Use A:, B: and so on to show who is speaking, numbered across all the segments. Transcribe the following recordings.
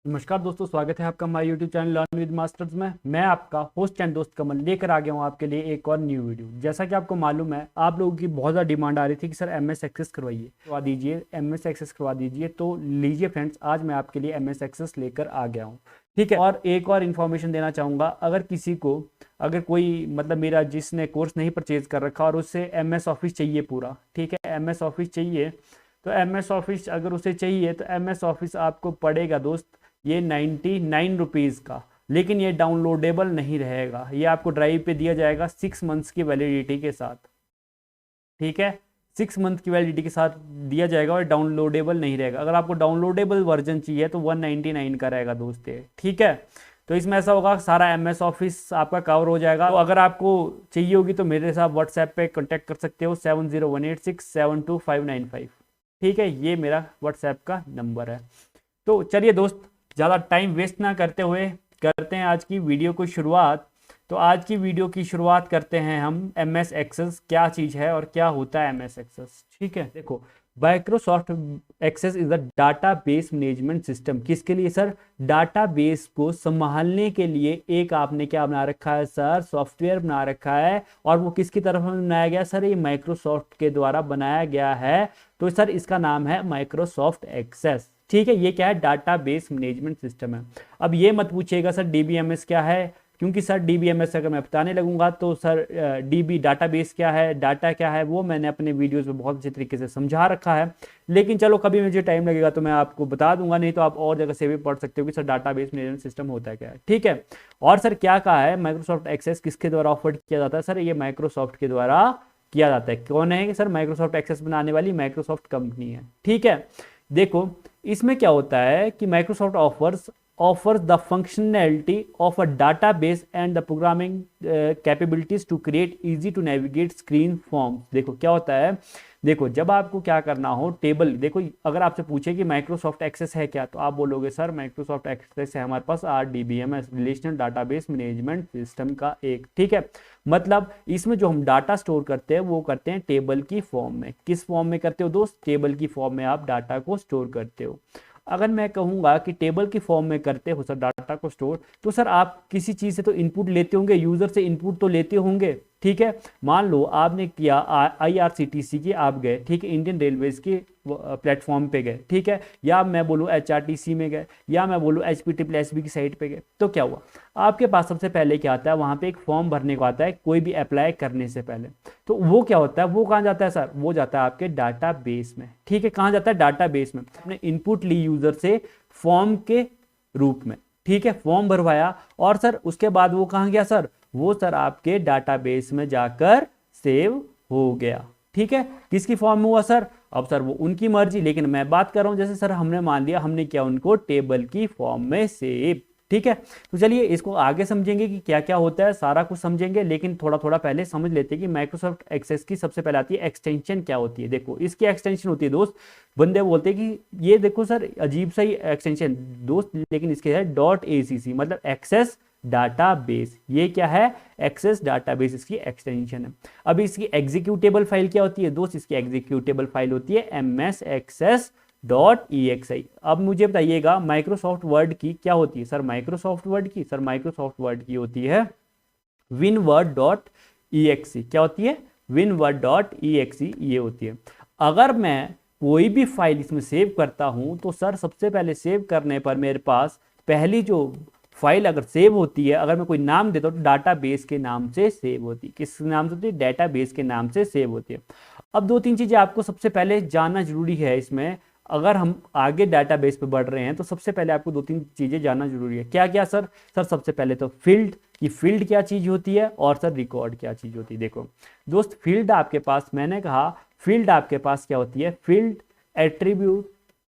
A: नमस्कार दोस्तों, स्वागत है आपका हमारे YouTube channel learn with masters में। मैं आपका होस्ट एंड दोस्त कमल लेकर आ गया हूँ आपके लिए एक और न्यू वीडियो। जैसा कि आपको मालूम है, आप लोगों की बहुत ज़्यादा डिमांड आ रही थी कि सर एमएस एक्सेस करवा दीजिए, एमएस एक्सेस करवा दीजिए। तो लीजिए फ्रेंड्स, आज मैं आपके लिए एमएस एक्सेस लेकर आ गया हूँ। ठीक है। और एक और इन्फॉर्मेशन देना चाहूँगा, अगर कोई मतलब मेरा जिसने कोर्स नहीं परचेज कर रखा और उससे एमएस ऑफिस चाहिए पूरा, ठीक है, एमएस ऑफिस चाहिए, तो एमएस ऑफिस अगर उसे चाहिए तो एमएस ऑफिस आपको पड़ेगा दोस्त ये 99 रुपीज़ का। लेकिन ये डाउनलोडेबल नहीं रहेगा, ये आपको ड्राइव पे दिया जाएगा 6 मंथ्स की वैलिडिटी के साथ। ठीक है, 6 मंथ की वैलिडिटी के साथ दिया जाएगा और डाउनलोडेबल नहीं रहेगा। अगर आपको डाउनलोडेबल वर्जन चाहिए तो 199 का रहेगा दोस्त ये। ठीक है, तो इसमें ऐसा होगा, सारा एमएस ऑफिस आपका कवर हो जाएगा। तो अगर आपको चाहिए होगी तो मेरे साथ व्हाट्सएप पे कॉन्टैक्ट कर सकते हो 7018672595। ठीक है, ये मेरा व्हाट्सएप का नंबर है। तो चलिए दोस्त, ज़्यादा टाइम वेस्ट ना करते हुए करते हैं आज की वीडियो को शुरुआत। तो आज की वीडियो की शुरुआत करते हैं हम एमएस एक्सेस क्या चीज़ है और क्या होता है एमएस एक्सेस। ठीक है, देखो, Microsoft access is the database management system. किसके लिए सर? डाटाबेस को संभालने के लिए एक आपने क्या बना रखा है सर? सॉफ्टवेयर बना रखा है। और वो किसकी तरफ में बनाया गया सर? ये माइक्रोसॉफ्ट के द्वारा बनाया गया है। तो सर इसका नाम है माइक्रोसॉफ्ट एक्सेस। ठीक है, ये क्या है? डाटाबेस मैनेजमेंट सिस्टम है। अब ये मत पूछिएगा सर डीबीएमएस क्या है, क्योंकि सर डीबीएमएस अगर मैं बताने लगूंगा तो सर डीबी डाटाबेस क्या है, डाटा क्या है, वो मैंने अपने वीडियोस में बहुत अच्छे तरीके से समझा रखा है। लेकिन चलो, कभी मुझे टाइम लगेगा तो मैं आपको बता दूंगा, नहीं तो आप और जगह से भी पढ़ सकते हो कि सर डाटाबेस मैनेजमेंट सिस्टम होता है क्या है। ठीक है, और सर क्या कहा है, माइक्रोसॉफ्ट एक्सेस किसके द्वारा ऑफर किया जाता है सर? ये माइक्रोसॉफ्ट के द्वारा किया जाता है। कौन है सर? माइक्रोसॉफ्ट एक्सेस बनाने वाली माइक्रोसॉफ्ट कंपनी है। ठीक है, देखो इसमें क्या होता है कि Microsoft offers the functionality of a database and the programming capabilities to create easy to navigate screen forms। देखो क्या होता है, देखो जब आपको क्या करना हो टेबल, देखो अगर आपसे पूछे कि माइक्रोसॉफ्ट एक्सेस है क्या, तो आप बोलोगे सर माइक्रोसॉफ्ट एक्सेस है हमारे पास RDBMS, relational database management system का एक। ठीक है, मतलब इसमें जो हम डाटा स्टोर करते हैं वो करते हैं टेबल की फॉर्म में। किस फॉर्म में करते हो दोस्त? टेबल की फॉर्म में आप डाटा को स्टोर करते हो। अगर मैं कहूँगा कि टेबल की फॉर्म में करते हो सर डाटा को स्टोर, तो सर आप किसी चीज़ से तो इनपुट लेते होंगे, यूज़र से इनपुट तो लेते होंगे। ठीक है, मान लो आपने किया आईआरसीटीसी की आप गए, ठीक है, इंडियन रेलवेज के प्लेटफॉर्म पे गए, ठीक है, या मैं बोलूँ एचआरटीसी में गए, या मैं बोलूँ एचपीटीपीएसबी की साइट पे गए, तो क्या हुआ, आपके पास सबसे पहले क्या आता है, वहाँ पे एक फॉर्म भरने को आता है कोई भी अप्लाई करने से पहले। तो वो क्या होता है, वो कहाँ जाता है सर? वो जाता है आपके डाटा बेस में। ठीक है, कहाँ जाता है? डाटा बेस में। आपने इनपुट ली यूजर से फॉर्म के रूप में, ठीक है, फॉर्म भरवाया, और सर उसके बाद वो कहाँ गया सर? वो सर आपके डाटाबेस में जाकर सेव हो गया। ठीक है, किसकी फॉर्म में हुआ सर? अब सर वो उनकी मर्जी, लेकिन मैं बात कर रहा हूं जैसे सर हमने मान लिया हमने किया उनको टेबल की फॉर्म में सेव। ठीक है, तो चलिए इसको आगे समझेंगे कि क्या क्या होता है, सारा कुछ समझेंगे, लेकिन थोड़ा थोड़ा पहले समझ लेते हैं कि माइक्रोसॉफ्ट एक्सेस की सबसे पहले आती है एक्सटेंशन क्या होती है। देखो इसकी एक्सटेंशन होती है दोस्त, बंदे बोलते हैं कि ये देखो सर अजीब सा ही एक्सटेंशन दोस्त, लेकिन इसके है .acc, मतलब एक्सेस डाटाबेस। ये क्या है? एक्सेस डाटाबेस इसकी एक्सटेंशन है। अब इसकी एग्जीक्यूटेबल फाइल क्या होती है दोस्त? इसकी एग्जीक्यूटेबल फाइल होती है msexcess.exe। अब मुझे बताइएगा माइक्रोसॉफ्ट वर्ड की क्या होती है सर? माइक्रोसॉफ्ट वर्ड की होती है winword.exe। क्या होती है? winword.exe ये होती है। अगर मैं कोई भी फाइल इसमें सेव करता हूं तो सर सबसे पहले सेव करने पर मेरे पास पहली जो फाइल अगर सेव होती है, अगर मैं कोई नाम देता हूँ तो डाटाबेस के नाम से सेव होती है। किस नाम से होती है? डाटाबेस के नाम से सेव होती है। अब दो तीन चीजें आपको सबसे पहले जानना जरूरी है इसमें, अगर हम आगे डाटाबेस पे बढ़ रहे हैं तो सबसे पहले आपको दो तीन चीजें जानना जरूरी है। क्या क्या सर? सर सबसे पहले तो फील्ड, कि फील्ड क्या चीज होती है, और सर रिकॉर्ड क्या चीज होती है। देखो दोस्त, फील्ड आपके पास, मैंने कहा फील्ड आपके पास क्या होती है? फील्ड, एट्रीब्यूट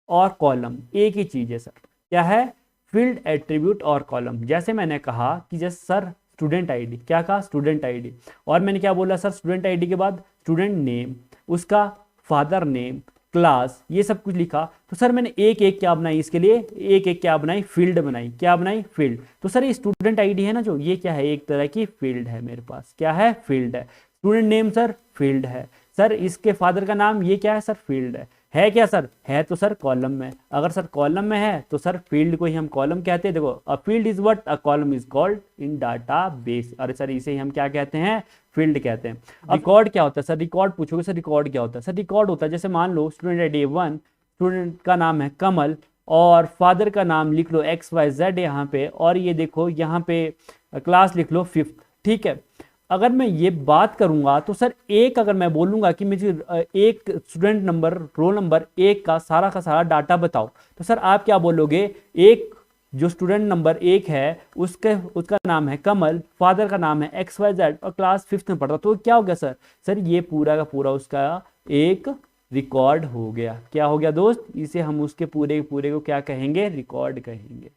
A: और कॉलम एक ही चीज है सर। क्या है? फील्ड, एट्रीब्यूट और कॉलम। जैसे मैंने कहा कि जैसे सर स्टूडेंट आईडी, क्या कहा? स्टूडेंट आईडी, और मैंने क्या बोला सर? स्टूडेंट आईडी के बाद स्टूडेंट नेम, उसका फादर नेम, क्लास, ये सब कुछ लिखा। तो सर मैंने एक एक क्या बनाई इसके लिए? एक एक क्या बनाई? फील्ड बनाई। क्या बनाई? फील्ड। तो सर ये स्टूडेंट आईडी है ना जो, ये क्या है? एक तरह की फील्ड है मेरे पास। क्या है? फील्ड है। स्टूडेंट नेम सर फील्ड है। सर इसके फादर का नाम, ये क्या है सर? फील्ड है। है क्या सर, है तो सर कॉलम में, अगर सर कॉलम में है तो सर फील्ड को ही हम कॉलम कहते हैं। देखो a field is what a column is called in database, अरे सर इसे ही हम क्या कहते हैं, फील्ड कहते हैं। अब रिकॉर्ड क्या होता है सर, रिकॉर्ड पूछोगे सर रिकॉर्ड क्या होता है, सर रिकॉर्ड होता है जैसे मान लो स्टूडेंट आईडी 1, स्टूडेंट का नाम है कमल और फादर का नाम लिख लो XYZ यहाँ पे, और ये देखो यहाँ पे क्लास लिख लो 5th, ठीक है। अगर मैं ये बात करूंगा तो सर एक अगर मैं बोलूंगा कि मुझे एक स्टूडेंट नंबर रोल नंबर एक का सारा डाटा बताओ, तो सर आप क्या बोलोगे, एक जो स्टूडेंट नंबर 1 है उसका नाम है कमल, फादर का नाम है XYZ और क्लास 5th में पढ़ता, तो क्या हो गया सर, सर ये पूरा का पूरा उसका एक रिकॉर्ड हो गया। क्या हो गया दोस्त, इसे हम उसके पूरे को क्या कहेंगे, रिकॉर्ड कहेंगे।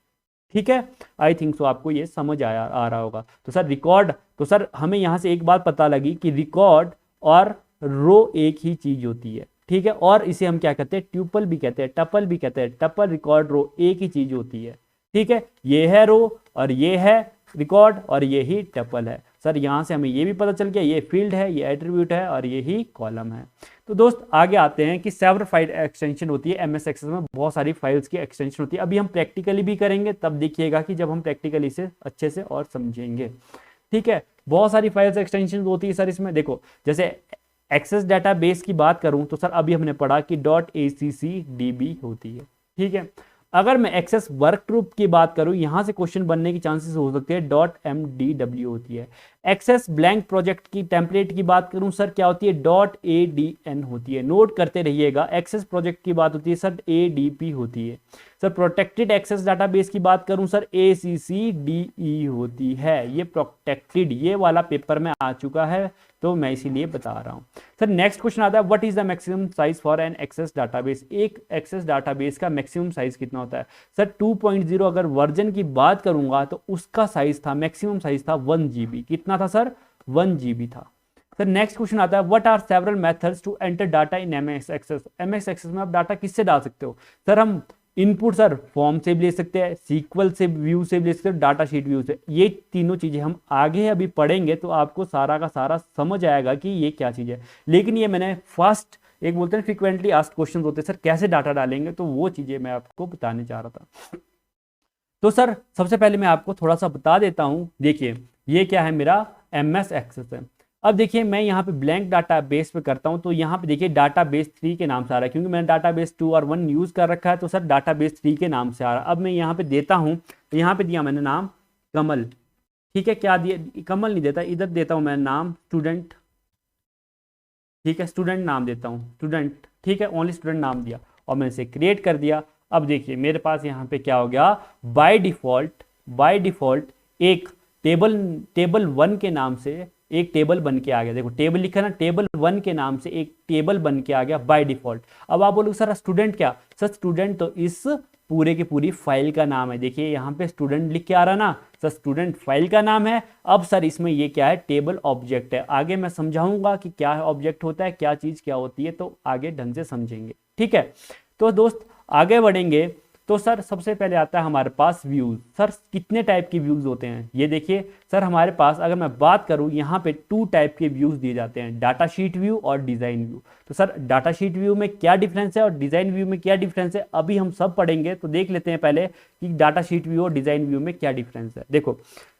A: ठीक है, आई थिंक सो आपको ये समझ आ रहा होगा। तो सर रिकॉर्ड, तो सर हमें यहाँ से एक बात पता लगी कि रिकॉर्ड और रो एक ही चीज होती है, ठीक है। और इसे हम क्या कहते हैं, ट्यूपल भी कहते हैं, टपल भी कहते हैं, टपल रिकॉर्ड रो एक ही चीज होती है, ठीक है। ये है रो और ये है रिकॉर्ड और ये ही टपल है। सर यहाँ से हमें ये भी पता चल गया, ये फील्ड है, ये एट्रीब्यूट है और ये ही कॉलम है। तो दोस्त आगे आते हैं कि सेवर फाइल एक्सटेंशन होती है एमएस एक्सेस में, बहुत सारी फाइल्स की एक्सटेंशन होती है। अभी हम प्रैक्टिकली भी करेंगे, तब देखिएगा कि जब हम प्रैक्टिकली से अच्छे से और समझेंगे, ठीक है। बहुत सारी फाइल्स एक्सटेंशन होती है सर इसमें। देखो जैसे एक्सेस डाटाबेस की बात करूं तो सर अभी हमने पढ़ा कि .accdb होती है, ठीक है। अगर मैं एक्सेस वर्क ग्रुप की बात करूं, यहां से क्वेश्चन बनने की चांसेस हो सकते हैं, .mdw होती है। एक्सेस ब्लैंक प्रोजेक्ट की टेम्पलेट की बात करूं सर क्या होती है, .adn होती है, नोट करते रहिएगा। एक्सेस प्रोजेक्ट की बात होती है सर adp होती है। सर प्रोटेक्टेड एक्सेस डाटाबेस की बात करूं सर ACCDE होती है। ये प्रोटेक्टेड, ये वाला पेपर में आ चुका है तो मैं इसीलिए बता रहा हूं। सर नेक्स्ट क्वेश्चन आता है, what is the maximum size for an access database, एक एक्सेस डाटाबेस का मैक्सिमम साइज कितना होता है। सर 2.0 अगर वर्जन की बात करूंगा तो उसका साइज था, मैक्सिमम साइज था 1 GB। कितना था सर, 1 GB था। सर नेक्स्ट क्वेश्चन आता है, what are several methods to enter data in MS access. MS access में आप डाटा किससे डाल सकते हो सर, हम इनपुट सर फॉर्म से भी ले सकते हैं, सीक्वल से व्यू से भी ले सकते हैं, डाटा शीट व्यू से। ये तीनों चीजें हम आगे अभी पढ़ेंगे तो आपको सारा का सारा समझ आएगा कि ये क्या चीज है। लेकिन ये मैंने फर्स्ट एक बोलते हैं फ्रीक्वेंटली आस्क्ड क्वेश्चन होते हैं सर कैसे डाटा डालेंगे, तो वो चीजें मैं आपको बताने जा रहा था। तो सर सबसे पहले मैं आपको थोड़ा सा बता देता हूं। देखिए ये क्या है, मेरा एमएस एक्सेस है। अब देखिए मैं यहाँ पे ब्लैंक डाटा बेस पे करता हूँ तो यहाँ पे देखिए डाटा बेस 3 के नाम से आ रहा है, क्योंकि मैंने डाटा बेस 2 और 1 यूज कर रखा है, तो सर डाटा बेस 3 के नाम से आ रहा है। अब मैं यहाँ पे देता हूँ, तो यहाँ पे दिया मैंने नाम कमल, ठीक है। क्या दिया, कमल नहीं देता, इधर देता हूँ मैं नाम स्टूडेंट, ठीक है, स्टूडेंट नाम देता हूँ, स्टूडेंट, ठीक है, ओनली स्टूडेंट नाम दिया और मैंने इसे क्रिएट कर दिया। अब देखिए मेरे पास यहाँ पे क्या हो गया, बाय डिफॉल्ट एक टेबल 1 के नाम से एक टेबल बन के आ गया। देखो टेबल लिखा ना, टेबल 1 के नाम से एक टेबल बन के आ गया बाय डिफॉल्ट। अब आप बोलोगे सर स्टूडेंट क्या, सर स्टूडेंट तो इस पूरे की पूरी फाइल का नाम है। देखिए यहाँ पे स्टूडेंट लिख के आ रहा ना, सर स्टूडेंट फाइल का नाम है। अब सर इसमें ये क्या है, टेबल ऑब्जेक्ट है। आगे मैं समझाऊंगा कि क्या ऑब्जेक्ट होता है, क्या चीज क्या होती है, तो आगे ढंग से समझेंगे, ठीक है। तो दोस्त आगे बढ़ेंगे तो सर सबसे पहले आता है हमारे पास व्यूज। सर कितने टाइप के व्यूज होते हैं, ये देखिए सर हमारे पास अगर मैं बात करूं यहाँ पे 2 टाइप के व्यूज दिए जाते हैं, डाटा शीट व्यू और डिजाइन व्यू। तो सर डाटा शीट व्यू में क्या डिफरेंस है और डिजाइन व्यू में क्या डिफरेंस है, अभी हम सब पढ़ेंगे। तो देख लेते हैं पहले कि डाटा शीट व्यू और डिजाइन व्यू में क्या डिफरेंस है। देखो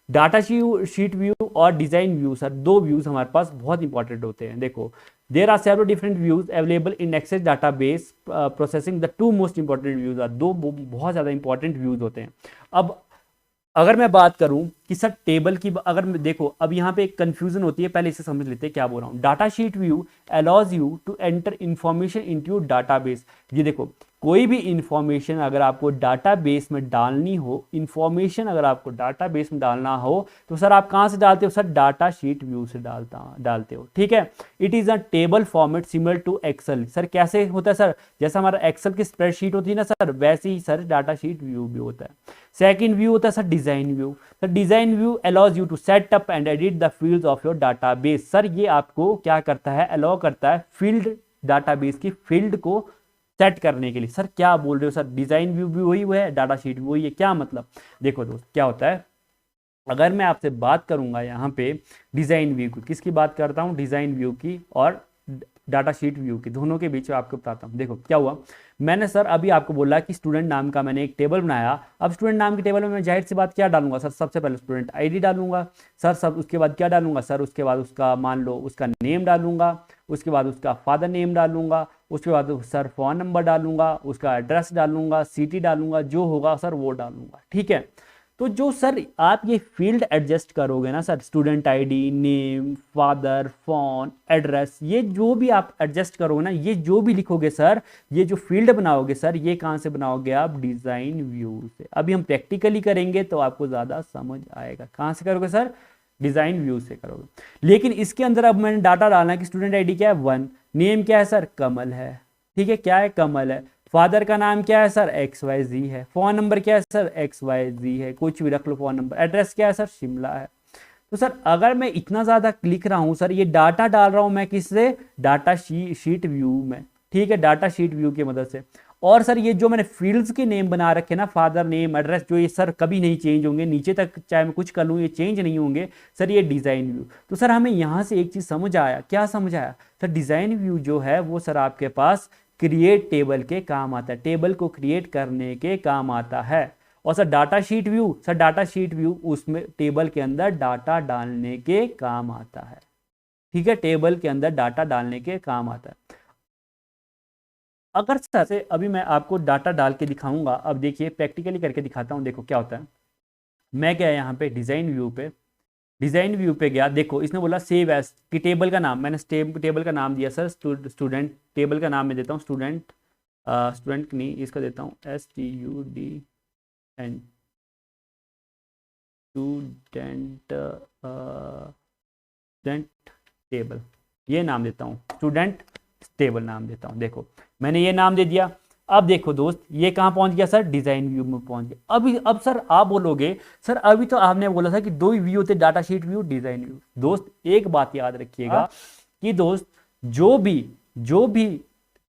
A: डाटा शीट व्यू और डिजाइन व्यू, सर 2 व्यूज हमारे पास बहुत इंपॉर्टेंट होते हैं। देखो there are several different views available in access database processing, the 2 most important views are, 2 बहुत ज्यादा इंपॉर्टेंट व्यूज होते हैं। अब अगर मैं बात करूं कि सर टेबल की, अगर देखो अब यहाँ पे एक कंफ्यूजन होती है, पहले इसे समझ लेते हैं क्या बोल रहा हूँ। Data sheet view allows you to enter information into database. ये देखो कोई भी इंफॉर्मेशन अगर आपको डाटाबेस में डालनी हो, इंफॉर्मेशन अगर आपको डाटाबेस में डालना हो तो सर आप कहाँ से डालते हो, सर डाटा शीट व्यू से डालते हो, ठीक है। It is a table format similar to excel. Sir कैसे होता है सर, जैसा हमारा एक्सेल की स्प्रेडशीट होती है ना सर, वैसे ही सर डाटा शीट व्यू भी होता है। सेकंड व्यू होता है sir design view. Sir design view allows you to set up and edit the fields of your database. Sir ये आपको क्या करता है, अलाउ करता है फील्ड, डाटाबेस की फील्ड को सेट करने के लिए। सर क्या बोल रहे हो सर, डिजाइन व्यू भी वही है, डाटा शीट भी वही है, क्या मतलब। देखो दोस्त क्या होता है, अगर मैं आपसे बात करूंगा यहाँ पे डिजाइन व्यू की, किसकी बात करता हूँ, डिजाइन व्यू की और डाटा शीट व्यू की, दोनों के बीच में आपको बताता हूँ। देखो क्या हुआ, मैंने सर अभी आपको बोला कि स्टूडेंट नाम का मैंने एक टेबल बनाया। अब स्टूडेंट नाम के टेबल में मैं जाहिर सी बात क्या डालूंगा सर, सबसे पहले स्टूडेंट आईडी डालूंगा सर, सब उसके बाद क्या डालूंगा सर, उसके बाद उसका मान लो उसका नेम डालूंगा, उसके बाद उसका फादर नेम डालूंगा, उसके बाद सर फ़ोन नंबर डालूंगा, उसका एड्रेस डालूंगा, सिटी डालूंगा, जो होगा सर वो डालूंगा, ठीक है। तो जो सर आप ये फील्ड एडजस्ट करोगे ना sir, student ID, name, father, phone, address, ये जो भी आप एडजस्ट करोगे ना, ये जो भी लिखोगे सर, ये जो फील्ड बनाओगे सर, ये कहाँ से बनाओगे आप, डिज़ाइन व्यू से। अभी हम प्रैक्टिकली करेंगे तो आपको ज़्यादा समझ आएगा। कहाँ से करोगे सर, डिज़ाइन व्यू से करोगे। लेकिन इसके अंदर अब मैंने डाटा डालना है कि स्टूडेंट आईडी क्या है 1, नेम क्या है सर, कमल है, ठीक है, क्या है, कमल है। फादर का नाम क्या है सर, XYZ है। फ़ोन नंबर क्या है सर, XYZ है, कुछ भी रख लो फ़ोन नंबर। एड्रेस क्या है सर, शिमला है। तो सर अगर मैं इतना ज़्यादा लिख रहा हूँ सर, ये डाटा डाल रहा हूँ मैं किससे, डाटा शीट व्यू में, ठीक है, डाटा शीट व्यू की मदद से। और सर ये जो मैंने फील्ड्स के नेम बना रखे ना, फादर नेम, एड्रेस, जो ये सर कभी नहीं चेंज होंगे, नीचे तक चाहे मैं कुछ कर लूँ ये चेंज नहीं होंगे सर, ये डिज़ाइन व्यू। तो सर हमें यहाँ से एक चीज़ समझ आया, क्या समझ आया सर, डिज़ाइन व्यू जो है वो सर आपके पास क्रिएट टेबल के काम आता है, टेबल को क्रिएट करने के काम आता है। और sir data sheet view, sir data sheet view उसमें टेबल के अंदर डाटा डालने के काम आता है, ठीक है, टेबल के अंदर डाटा डालने के काम आता है। अगर सर से अभी मैं आपको डाटा डाल के दिखाऊंगा, अब देखिए प्रैक्टिकली करके दिखाता हूँ। देखो क्या होता है, मैं गया यहाँ पे डिज़ाइन व्यू पे, डिज़ाइन व्यू पे गया, देखो इसने बोला सेव एज कि टेबल का नाम, मैंने टेबल का नाम दिया सर स्टूडेंट, टेबल का नाम मैं देता हूँ स्टूडेंट, स्टूडेंट नहीं, इसका देता हूँ STUDENT, स्टूडेंट, स्टूडेंट टेबल, ये नाम देता हूँ, स्टूडेंट टेबल नाम देता हूँ। देखो मैंने ये नाम दे दिया। अब देखो दोस्त ये कहाँ पहुंच गया सर, डिज़ाइन व्यू में पहुंच गया। अभी अब सर आप बोलोगे सर अभी तो आपने बोला था कि दो ही व्यू होते, data sheet view, design view. दोस्त एक बात याद रखिएगा कि दोस्त जो भी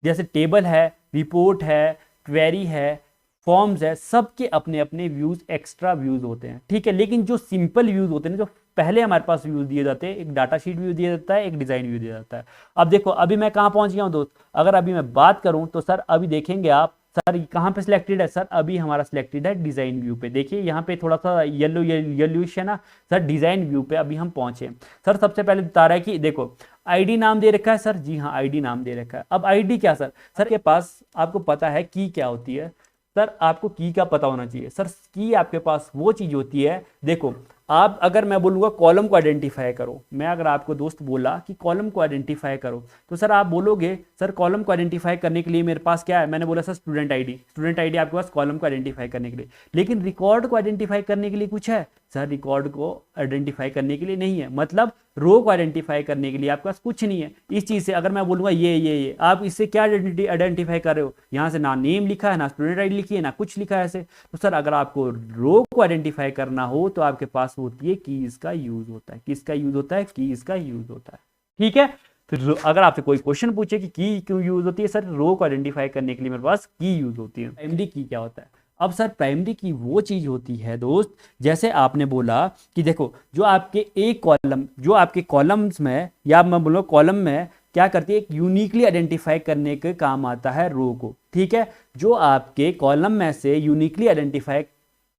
A: जैसे टेबल है, रिपोर्ट है, क्वेरी है, फॉर्म्स है, सबके अपने अपने व्यूज, एक्स्ट्रा व्यूज होते हैं, ठीक है। लेकिन जो सिंपल व्यूज होते हैं, जो पहले हमारे पास व्यूज दिए जाते हैं, एक डाटा शीट व्यू दिया जाता है, एक डिज़ाइन व्यू दिया जाता है। अब देखो अभी मैं कहाँ पहुंच गया हूँ दोस्त, अगर अभी मैं बात करूं तो सर अभी देखेंगे आप, सर कहाँ पे सिलेक्टेड है सर, अभी हमारा सिलेक्टेड है डिज़ाइन व्यू पे। देखिए यहाँ पे थोड़ा सा येलोइश है ना सर, डिज़ाइन व्यू पे अभी हम पहुंचे। सर सबसे पहले बता रहा है कि देखो आईडी नाम दे रखा है सर, जी हाँ आईडी नाम दे रखा है। अब आईडी क्या सर, सर के पास आपको पता है की क्या होती है सर, आपको की का पता होना चाहिए सर। की आपके पास वो चीज़ होती है, देखो आप अगर मैं बोलूँगा कॉलम को आइडेंटिफाई करो, मैं अगर आपको दोस्त बोला कि कॉलम को आइडेंटिफाई करो, तो सर आप बोलोगे सर कॉलम को आइडेंटिफाई करने के लिए मेरे पास क्या है, मैंने बोला सर स्टूडेंट आईडी आपके पास कॉलम को आइडेंटिफाई करने के लिए। लेकिन रिकॉर्ड को आइडेंटिफाई करने के लिए कुछ है सर, रिकॉर्ड को आइडेंटिफाई करने के लिए नहीं है। मतलब रो को आइडेंटिफाई करने के लिए आपके पास कुछ नहीं है। इस चीज़ से अगर मैं बोलूँगा ये आप इससे क्या आइडेंटिफाई कर रहे हो, यहाँ से ना नेम लिखा है, ना स्टूडेंट आईडी लिखी है, ना कुछ लिखा है ऐसे। तो सर अगर आपको रो को आइडेंटिफाई करना हो तो आपके पास होती है कीज का यूज होता है। किसका यूज होता है, कीज का यूज होता है, ठीक है। फिर अगर आपसे कोई क्वेश्चन पूछे कि की क्यों यूज होती है, सर रो को आइडेंटिफाई करने के लिए मेरे पास की यूज होती है। प्राइमरी की क्या होता है, अब सर प्राइमरी की वो चीज होती है दोस्त, जैसे आपने बोला कि देखो जो आपके एक कॉलम, जो आपके कॉलम्स में या मैं बोलूँ कॉलम में क्या करती है, एक यूनिकली आइडेंटिफाई करने के काम आता है रो को, ठीक है। जो आपके कॉलम में से यूनिकली आइडेंटिफाई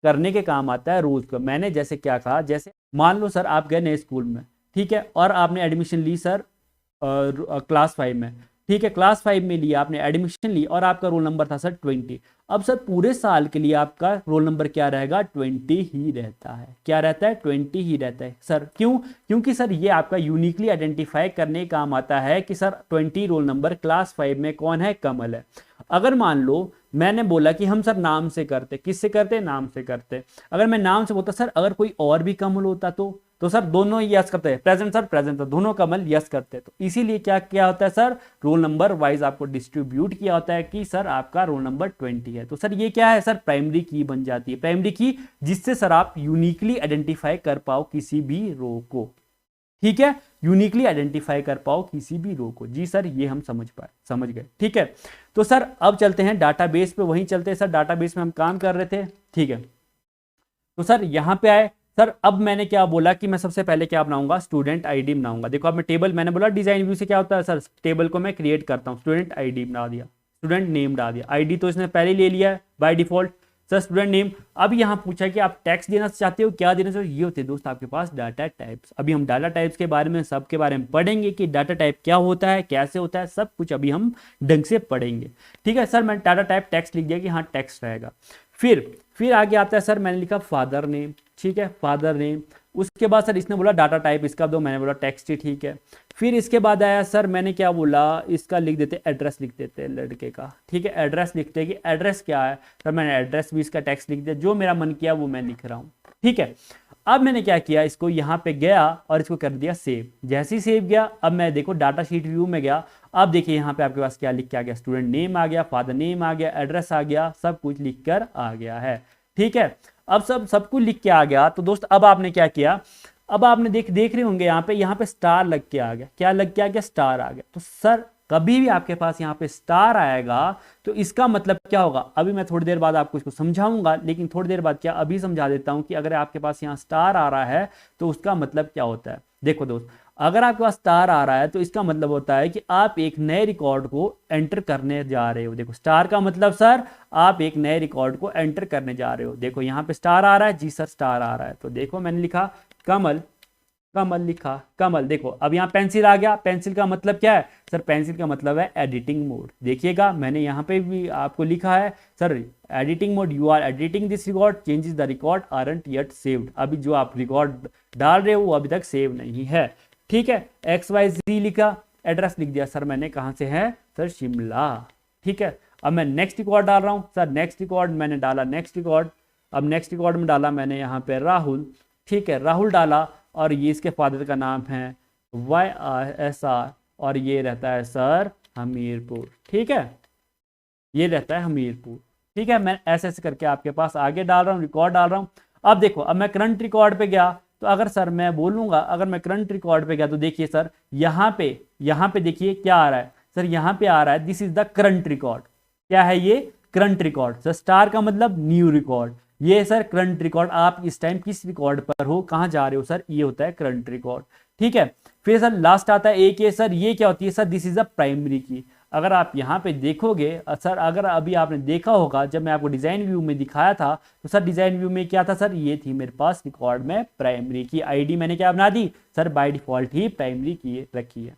A: करने के काम आता है रोज को। मैंने जैसे क्या कहा, जैसे मान लो सर आप गए नए स्कूल में, ठीक है, और आपने एडमिशन ली सर क्लास 5 में, ठीक है, क्लास 5 में लिया आपने, एडमिशन ली और आपका रोल नंबर था सर 20। अब सर पूरे साल के लिए आपका रोल नंबर क्या रहेगा, 20 ही रहता है। क्या रहता है, 20 ही रहता है सर। क्यों, क्योंकि सर ये आपका यूनिकली आइडेंटिफाई करने का काम आता है कि सर 20 रोल नंबर क्लास 5 में कौन है, कमल है। अगर मान लो मैंने बोला कि हम सर नाम से करते, किससे करते, नाम से करते, अगर मैं नाम से बोलता सर अगर कोई और भी कमल होता तो सर दोनों यस करते हैं, प्रेजेंट सर प्रेजेंट, तो दोनों कमल यस करते हैं। तो इसीलिए क्या क्या होता है सर, रोल नंबर वाइज आपको डिस्ट्रीब्यूट किया होता है कि सर आपका रोल नंबर 20 है। तो सर ये क्या है सर, प्राइमरी की बन जाती है, प्राइमरी की, जिससे सर आप यूनिकली आइडेंटिफाई कर पाओ किसी भी रो को, ठीक है, यूनिकली आइडेंटिफाई कर पाओ किसी भी रो को। जी सर ये हम समझ गए, ठीक है। तो सर अब चलते हैं डाटाबेस पे, वहीं चलते हैं सर, डाटाबेस में हम काम कर रहे थे, ठीक है। तो सर यहाँ पे आए सर अब मैंने क्या बोला कि मैं सबसे पहले क्या बनाऊंगा, स्टूडेंट आईडी बनाऊंगा। देखो अब मैं टेबल, मैंने बोला डिजाइन व्यू से क्या होता है सर, टेबल को मैं क्रिएट करता हूँ, स्टूडेंट आईडी बना दिया, स्टूडेंट नेम डाल दिया, आईडी तो इसने पहले ले लिया है by default sir, student name. अब यहाँ पूछा कि आप टेक्स्ट देना चाहते हो, क्या देना चाहते हो, ये होते हैं दोस्त आपके पास डाटा टाइप्स। अभी हम डाटा टाइप्स के बारे में, सब के बारे में पढ़ेंगे कि डाटा टाइप क्या होता है, कैसे होता है, सब कुछ अभी हम ढंग से पढ़ेंगे। ठीक है सर, मैंने डाटा टाइप टेक्स्ट लिख दिया कि हाँ टेक्स्ट रहेगा। फिर आगे आता है सर, मैंने लिखा फादर नेम, ठीक है फादर नेम। उसके बाद सर इसने बोला डाटा टाइप इसका दो, मैंने बोला टेक्स्ट ही ठीक है। फिर इसके बाद आया सर, मैंने क्या बोला, इसका लिख देते एड्रेस, लिख देते लड़के का, ठीक है एड्रेस लिखते हैं कि एड्रेस क्या है सर, मैंने एड्रेस भी इसका टेक्स्ट लिख दिया, जो मेरा मन किया वो मैं लिख रहा हूँ। ठीक है, अब मैंने क्या किया, इसको यहाँ पे गया और इसको कर दिया सेव। जैसे ही सेव गया, अब मैं देखो डाटा शीट व्यू में गया, अब देखिए यहाँ पे आपके पास क्या लिख के आ गया, स्टूडेंट नेम आ गया, फादर नेम आ गया, एड्रेस आ गया, सब कुछ लिख कर आ गया है। ठीक है, अब सब कुछ लिख के आ गया। तो दोस्त अब आपने क्या किया, अब आपने देख रहे होंगे यहाँ पे स्टार लग के आ गया, क्या लग के आ गया, स्टार आ गया। तो सर कभी भी आपके पास यहाँ पे स्टार आएगा तो इसका मतलब क्या होगा, अभी मैं थोड़ी देर बाद आपको इसको समझाऊंगा, लेकिन थोड़ी देर बाद क्या अभी समझा देता हूं कि अगर आपके पास यहाँ स्टार आ रहा है तो उसका मतलब क्या होता है। देखो दोस्त, अगर आपके पास स्टार आ रहा है तो इसका मतलब होता है कि आप एक नए रिकॉर्ड को एंटर करने जा रहे हो। देखो स्टार का मतलब सर आप एक नए रिकॉर्ड को एंटर करने जा रहे हो। देखो यहाँ पे स्टार आ रहा है, जी सर स्टार आ रहा है। तो देखो मैंने लिखा कमल, कमल लिखा, कमल। देखो अब यहाँ पेंसिल आ गया, पेंसिल का मतलब क्या है सर, पेंसिल का मतलब है एडिटिंग मोड। देखिएगा मैंने यहाँ पे भी आपको लिखा है sir editing mode, you are editing this record, changes the record aren't yet saved. अभी जो आप रिकॉर्ड डाल रहे हो वो अभी तक सेव नहीं है। ठीक है, XYZ लिखा, एड्रेस लिख दिया सर मैंने, कहाँ से है सर, शिमला। ठीक है, अब मैं नेक्स्ट रिकॉर्ड डाल रहा हूँ सर, नेक्स्ट रिकॉर्ड मैंने डाला, नेक्स्ट रिकॉर्ड, अब नेक्स्ट रिकॉर्ड में डाला मैंने यहाँ पे राहुल। ठीक है, राहुल डाला और ये इसके फादर का नाम है YSR और ये रहता है सर हमीरपुर। ठीक है, ये रहता है हमीरपुर। ठीक है, मैं ऐसे ऐसे करके आपके पास आगे डाल रहा हूँ, रिकॉर्ड डाल रहा हूँ। अब देखो, अब मैं करंट रिकॉर्ड पे गया तो अगर सर मैं बोलूंगा, अगर मैं करंट रिकॉर्ड पे गया तो देखिए सर यहाँ पे देखिए क्या आ रहा है सर, यहाँ पे आ रहा है this is the current record. क्या है ये, करंट रिकॉर्ड। सर स्टार का मतलब न्यू रिकॉर्ड, ये सर करंट रिकॉर्ड। आप इस टाइम किस रिकॉर्ड पर हो, कहाँ जा रहे हो सर, ये होता है करंट रिकॉर्ड। ठीक है, फिर सर लास्ट आता है एक, ये सर ये क्या होती है sir, this is a primary की। अगर आप यहाँ पे देखोगे सर, अगर अभी आपने देखा होगा जब मैं आपको डिजाइन व्यू में दिखाया था तो सर डिजाइन व्यू में क्या था सर, ये थी मेरे पास रिकॉर्ड में प्राइमरी की। आईडी मैंने क्या बना दी सर, बाय डिफॉल्ट ही प्राइमरी की रखी है।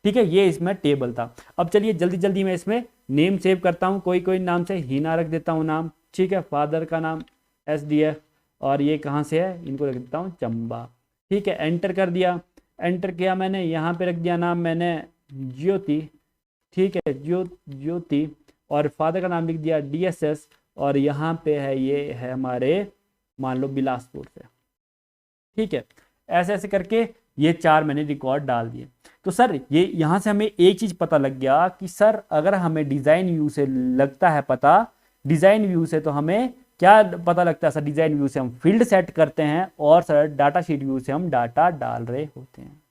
A: ठीक है, ये इसमें टेबल था। अब चलिए जल्दी जल्दी मैं इसमें नेम सेव करता हूँ, कोई नाम से हीना रख देता हूँ नाम। ठीक है, फादर का नाम SDF और ये कहाँ से है, इनको रख देता हूँ चंबा। ठीक है, एंटर कर दिया, एंटर किया मैंने, यहाँ पे रख दिया नाम मैंने ज्योति। ठीक है, ज्योति और फादर का नाम लिख दिया DSS और यहाँ पे है, ये है हमारे मान लो बिलासपुर से। ठीक है, ऐसे ऐसे करके ये 4 मैंने रिकॉर्ड डाल दिए। तो सर ये यहाँ से हमें एक चीज़ पता लग गया कि सर अगर हमें डिज़ाइन व्यू से लगता है पता, डिज़ाइन व्यू से तो हमें क्या पता लगता है सर, डिज़ाइन व्यू से हम फील्ड सेट करते हैं और सर डाटा शीट व्यू से हम डाटा डाल रहे होते हैं।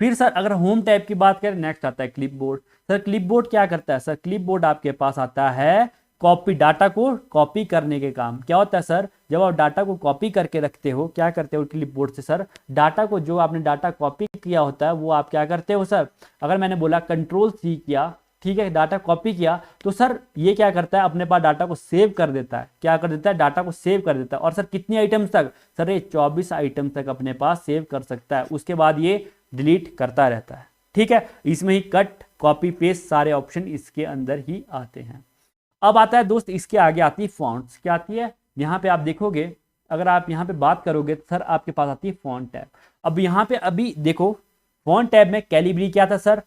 A: फिर सर अगर होम टैब की बात करें, नेक्स्ट आता है क्लिपबोर्ड। सर क्लिपबोर्ड क्या करता है सर, क्लिपबोर्ड आपके पास आता है कॉपी, डाटा को कॉपी करने के काम। क्या होता है सर, जब आप डाटा को कॉपी करके रखते हो, क्या करते हो क्लिपबोर्ड से सर, डाटा को जो आपने डाटा कॉपी किया होता है वो आप क्या करते हो सर, अगर मैंने बोला Ctrl+C किया, ठीक है, डाटा कॉपी किया, तो सर ये क्या करता है अपने पास डाटा को सेव कर देता है। क्या कर देता है, डाटा को सेव कर देता है। और सर कितनी आइटम्स तक सर, ये 24 आइटम तक अपने पास सेव कर सकता है, उसके बाद ये डिलीट करता रहता है। ठीक है, इसमें ही कट कॉपी पेस्ट सारे ऑप्शन इसके अंदर ही आते हैं। अब आता है दोस्त, इसके आगे आती है फॉन्ट्स। क्या आती है, यहाँ पे आप देखोगे, अगर आप यहाँ पे बात करोगे तो सर आपके पास आती है फॉन्ट टैब। अब यहाँ पे अभी देखो फॉन्ट टैब में कैलिब्री क्या था सर,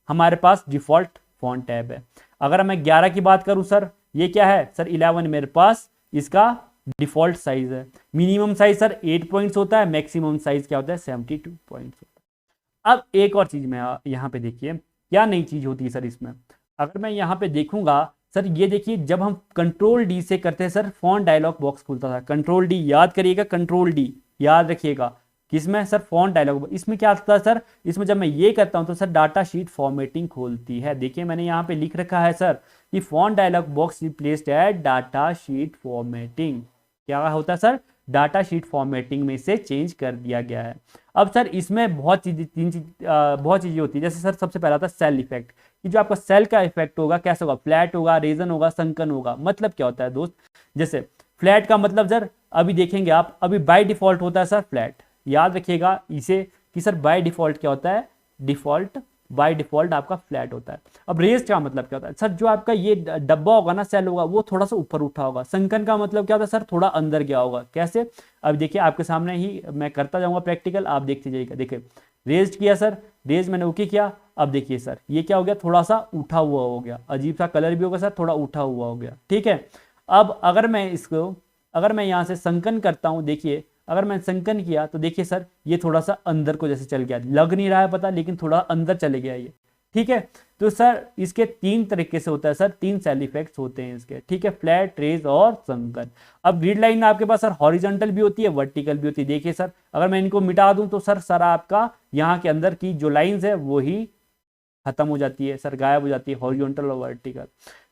A: हमारे पास डिफॉल्ट फॉन्ट टैब है। अगर मैं 11 की बात करूं सर, ये क्या है सर, 11 मेरे पास इसका डिफॉल्ट साइज है। मिनिमम साइज सर 8 पॉइंट्स होता है, मैक्सिमम साइज क्या होता है 72 पॉइंट्स होता है। अब एक और चीज में यहाँ पे देखिए क्या नई चीज होती है सर इसमें, अगर मैं यहाँ पे देखूंगा सर, ये देखिए जब हम Ctrl+D से करते हैं सर, फॉन्ट डायलॉग बॉक्स खुलता था। Ctrl+D याद करिएगा, Ctrl+D याद रखिएगा, किसमें सर, फॉन्ट डायलॉग। इसमें क्या आता है सर, इसमें जब मैं ये करता हूं तो सर डाटा शीट फॉर्मेटिंग खोलती है। देखिए मैंने यहाँ पे लिख रखा है सर कि फॉन्ट डायलॉग बॉक्स रिप्लेस्ड है डाटा शीट फॉर्मेटिंग। क्या होता है सर, डाटा शीट फॉर्मेटिंग में इसे चेंज कर दिया गया है। अब सर इसमें बहुत चीज़ें होती है। जैसे सर सबसे पहला था सेल इफेक्ट, कि जो आपका सेल का इफेक्ट होगा कैसे होगा, फ्लैट होगा, रेजन होगा, संकन होगा। मतलब क्या होता है दोस्त, जैसे फ्लैट का मतलब सर अभी देखेंगे आप, अभी बाय डिफॉल्ट होता है सर फ्लैट, याद रखिएगा इसे कि सर बाय डिफॉल्ट क्या होता है, डिफॉल्ट बाय डिफॉल्ट आपका फ्लैट होता है। अब रेज का मतलब क्या होता है सर, जो आपका ये डब्बा होगा ना, सेल होगा, वो थोड़ा सा ऊपर उठा होगा। संकन का मतलब क्या होता है सर, थोड़ा अंदर गया होगा। कैसे, अब देखिए आपके सामने ही मैं करता जाऊंगा प्रैक्टिकल, आप देखते जाइएगा। देखिए रेज किया सर, रेज मैंने ओके किया, अब देखिए सर ये क्या हो गया, थोड़ा सा उठा हुआ हो गया, अजीब सा कलर भी होगा सर, थोड़ा उठा हुआ हो गया। ठीक है, अब अगर मैं यहाँ से संकन करता हूँ, देखिए अगर मैं संकन किया तो देखिए सर ये थोड़ा सा अंदर को जैसे चल गया, लग नहीं रहा है पता, लेकिन थोड़ा अंदर चले गया ये। ठीक है, तो सर इसके 3 तरीके से होता है सर, 3 सेल इफेक्ट्स होते हैं इसके। ठीक है, फ्लैट, रेज और संकन। अब ग्रिड लाइन आपके पास सर हॉरिजॉन्टल भी होती है, वर्टिकल भी होती है। देखिए सर अगर मैं इनको मिटा दूं तो सर आपका यहाँ के अंदर की जो लाइंस है वो ही खत्म हो जाती है सर, गायब हो जाती है, हॉरिजॉन्टल और वर्टिकल।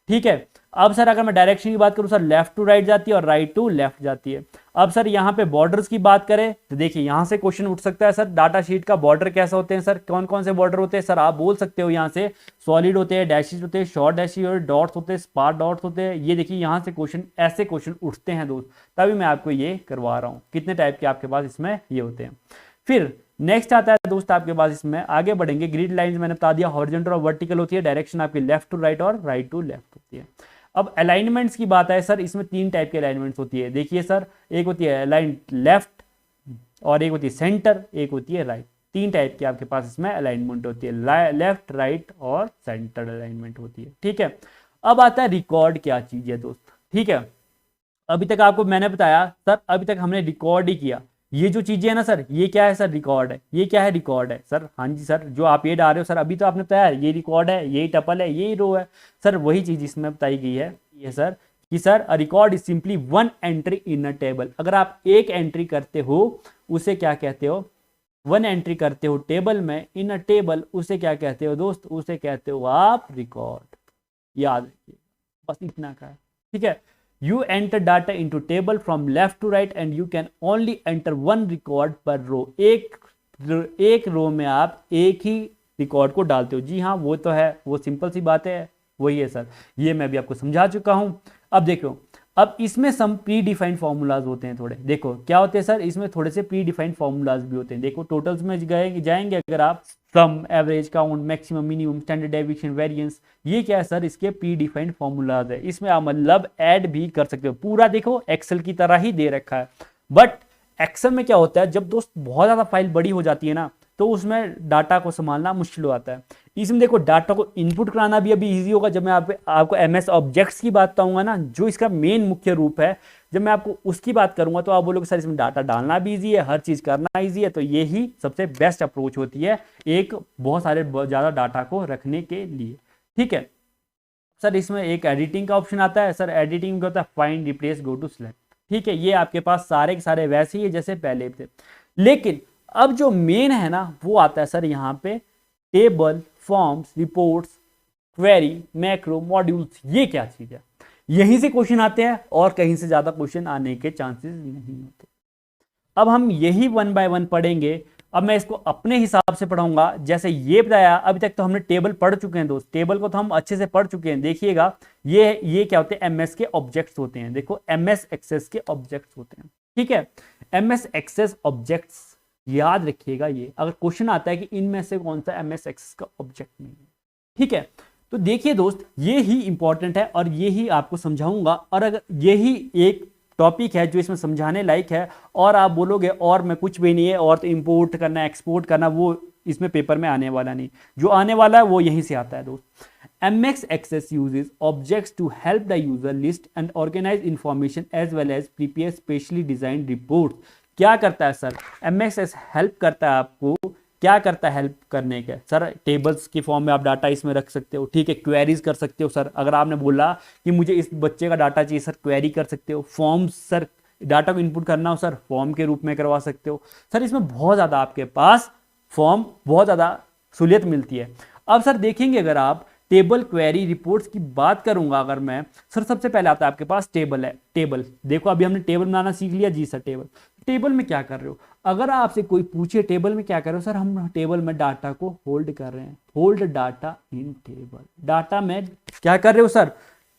A: ठीक है, अब सर अगर मैं डायरेक्शन की बात करूं सर, लेफ्ट टू राइट जाती है और राइट टू लेफ्ट जाती है। अब सर यहाँ पे बॉर्डर्स की बात करें तो देखिए यहाँ से क्वेश्चन उठ सकता है सर, डाटा शीट का बॉर्डर कैसे होते हैं सर, कौन कौन से बॉर्डर होते हैं सर, आप बोल सकते हो यहाँ से सॉलिड होते हैं, डैशेज होते हैं, शॉर्ट डैशेज और डॉट्स होते हैं, स्पार डॉट्स होते हैं। ये देखिए यहाँ से क्वेश्चन, ऐसे क्वेश्चन उठते हैं दोस्त, तभी मैं आपको ये करवा रहा हूँ। कितने टाइप के आपके पास इसमें ये होते हैं। फिर नेक्स्ट आता है दोस्त आपके पास, इसमें आगे बढ़ेंगे, ग्रिड लाइंस मैंने बता दिया हॉरिजॉन्टल और वर्टिकल होती है, डायरेक्शन आपकी लेफ्ट टू राइट और राइट टू लेफ्ट होती है। अब अलाइनमेंट्स की बात है सर, इसमें 3 टाइप के अलाइनमेंट्स होती है। देखिए सर एक होती है अलाइन लेफ्ट, और एक होती है सेंटर, एक होती है राइट। 3 टाइप की आपके पास इसमें अलाइनमेंट होती है, लेफ्ट, राइट और सेंटर अलाइनमेंट होती है। ठीक है, अब आता है रिकॉर्ड क्या चीज है दोस्त। ठीक है, अभी तक आपको मैंने बताया सर, अभी तक हमने रिकॉर्ड ही किया। ये जो चीजें है ना सर, ये क्या है सर, रिकॉर्ड है। ये क्या है, रिकॉर्ड है सर। हाँ जी सर, जो आप ये डाल रहे हो सर, अभी तो आपने बताया ये रिकॉर्ड है, यही टपल है, यही रो है सर, वही चीज इसमें बताई गई है ये सर, कि sir a record is simply 1 entry in a table. अगर आप एक एंट्री करते हो उसे क्या कहते हो, 1 एंट्री करते हो टेबल में, इन अ टेबल, उसे क्या कहते हो दोस्त, उसे कहते हो आप रिकॉर्ड। याद रखिए, बस इतना का है। ठीक है, you enter data into table from left to right and you can only enter 1 record per row। एक रो में आप एक ही रिकॉर्ड को डालते हो। जी हाँ, वो तो है, वो सिंपल सी बात है, वही है सर, ये मैं भी आपको समझा चुका हूं। अब देखो, अब इसमें सम प्री डिफाइंड फॉर्मूलाज होते हैं थोड़े। देखो क्या होते हैं सर, इसमें थोड़े से प्री डिफाइंड फॉर्मूलाज भी होते हैं। देखो टोटल्स में जाएंगे अगर आप, sum, average, count, maximum, minimum, standard deviation, variance, ये क्या है सर, इसके प्री डिफाइंड फॉर्मूलाज है। इसमें आप मतलब ऐड भी कर सकते हो। पूरा देखो एक्सेल की तरह ही दे रखा है, बट एक्सेल में क्या होता है, जब दोस्त बहुत ज़्यादा फाइल बड़ी हो जाती है ना, तो उसमें डाटा को संभालना मुश्किल हो आता है। इसमें देखो डाटा को इनपुट कराना भी अभी इजी होगा। जब मैं आपको एमएस ऑब्जेक्ट्स की बात बताऊंगा ना, जो इसका मेन मुख्य रूप है, जब मैं आपको उसकी बात करूंगा तो आप बोलोगे सर इसमें डाटा डालना भी इजी है, हर चीज़ करना इजी है। तो यही सबसे बेस्ट अप्रोच होती है एक बहुत सारे ज़्यादा डाटा को रखने के लिए। ठीक है सर, इसमें एक एडिटिंग का ऑप्शन आता है सर। एडिटिंग में होता है find, replace, go to, select. ठीक है, ये आपके पास सारे के सारे वैसे ही है जैसे पहले थे, लेकिन अब जो मेन है ना वो आता है सर यहाँ पे table, forms, reports, query, macro, modules. ये क्या चीज है, यहीं से क्वेश्चन आते हैं और कहीं से ज्यादा क्वेश्चन आने के चांसेस नहीं होते। अब हम यही 1 बाय 1 पढ़ेंगे। अब मैं इसको अपने हिसाब से पढ़ाऊंगा। जैसे ये बताया, अभी तक तो हमने टेबल पढ़ चुके हैं दोस्त, टेबल को तो हम अच्छे से पढ़ चुके हैं। देखिएगा ये क्या होते हैं, एमएस के ऑब्जेक्ट्स होते हैं। देखो एमएस एक्सेस के ऑब्जेक्ट्स होते हैं। ठीक है, एमएस एक्सेस ऑब्जेक्ट्स, याद रखिएगा ये, अगर क्वेश्चन आता है कि इनमें से कौन सा एमएस एक्सेस का ऑब्जेक्ट नहीं है। ठीक है, तो देखिए दोस्त, ये ही इंपॉर्टेंट है और ये ही आपको समझाऊंगा। और अगर यही एक टॉपिक है जो इसमें समझाने लायक है, और आप बोलोगे और मैं कुछ भी नहीं है, और तो इंपोर्ट करना, एक्सपोर्ट करना, वो इसमें पेपर में आने वाला नहीं। जो आने वाला है वो यहीं से आता है दोस्त। MX Access uses objects to help the user list and organize information as well as prepare specially designed reports। क्या करता है सर, MX Access हेल्प करता है आपको। क्या करता है हेल्प करने के सर, टेबल्स की फॉर्म में आप डाटा इसमें रख सकते हो। ठीक है, क्वेरीज कर सकते हो सर। अगर आपने बोला कि मुझे इस बच्चे का डाटा चाहिए सर, क्वेरी कर सकते हो। फॉर्म्स सर, डाटा को इनपुट करना हो सर, फॉर्म के रूप में करवा सकते हो सर। इसमें बहुत ज़्यादा आपके पास फॉर्म, बहुत ज़्यादा सहूलियत मिलती है। अब सर देखेंगे अगर आप टेबल क्वेरी रिपोर्ट्स की बात करूंगा अगर मैं, सर सबसे पहले आता है आपके पास टेबल है। टेबल देखो अभी हमने टेबल बनाना सीख लिया जी सर। टेबल टेबल में क्या कर रहे हो, अगर आपसे कोई पूछे टेबल में क्या कर रहे हो, सर हम टेबल में डाटा को होल्ड कर रहे हैं, hold data in table. Data में क्या कर रहे हो सर,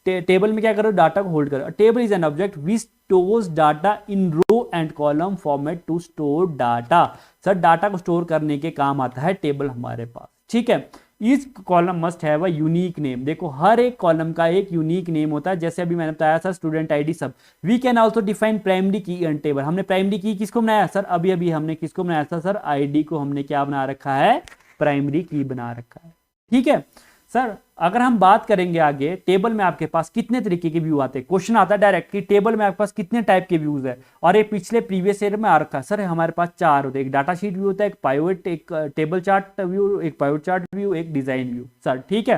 A: टेबल में क्या कर रहे हो, डाटा को होल्ड कर रहे हो। Table is an object which stores data in row and column format to store data. Sir data को स्टोर करने के काम आता है टेबल हमारे पास, ठीक है। Each column must have a unique name. देखो हर एक कॉलम का एक यूनिक नेम होता है, जैसे अभी मैंने बताया सर स्टूडेंट आईडी सब। We can also define primary key in table. हमने प्राइमरी की किसको बनाया सर, अभी अभी हमने किसको बनाया था सर, आईडी को हमने क्या बना रखा है, प्राइमरी की बना रखा है, ठीक है सर। अगर हम बात करेंगे आगे, टेबल में आपके पास कितने तरीके के व्यू आते हैं, क्वेश्चन आता है डायरेक्ट कि टेबल में आपके पास कितने टाइप के व्यूज है, और ये पिछले प्रीवियस ईयर में आ रखा है सर। हमारे पास 4 होते हैं, एक डाटा शीट व्यू होता है, एक पाइवट, एक टेबल चार्ट व्यू, एक पाइवट चार्ट व्यू, एक डिजाइन व्यू सर, ठीक है।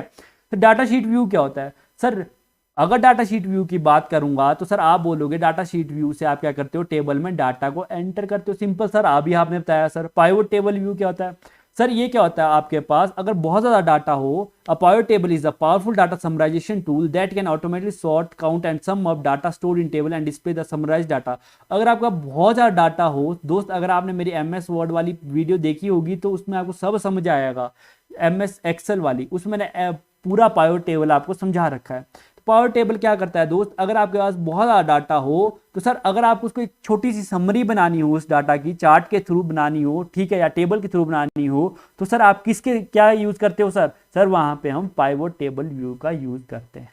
A: तो डाटा शीट व्यू क्या होता है सर, अगर डाटा शीट व्यू की बात करूंगा तो सर आप बोलोगे डाटा शीट व्यू से आप क्या करते हो, टेबल में डाटा को एंटर करते हो, सिंपल सर। अभी आपने बताया सर। पाइवट टेबल व्यू क्या होता है सर, ये क्या होता है आपके पास अगर बहुत ज्यादा डाटा हो, a pivot table is a powerful data summarization tool that can automatically sort, count and sum up data stored in table and display the summarized data. अगर आपका बहुत ज्यादा डाटा हो दोस्त, अगर आपने मेरी MS वर्ड वाली वीडियो देखी होगी तो उसमें आपको सब समझ आएगा, MS एक्सेल वाली, उसमें मैंने पूरा पाइवट टेबल आपको समझा रखा है। पावर टेबल क्या करता है दोस्त, अगर आपके पास बहुत ज़्यादा डाटा हो तो सर अगर आप उसको एक छोटी सी समरी बनानी हो उस डाटा की, चार्ट के थ्रू बनानी हो, ठीक है, या टेबल के थ्रू बनानी हो, तो सर आप किसके क्या यूज़ करते हो सर, सर वहाँ पे हम पाइवट टेबल व्यू का यूज़ करते हैं,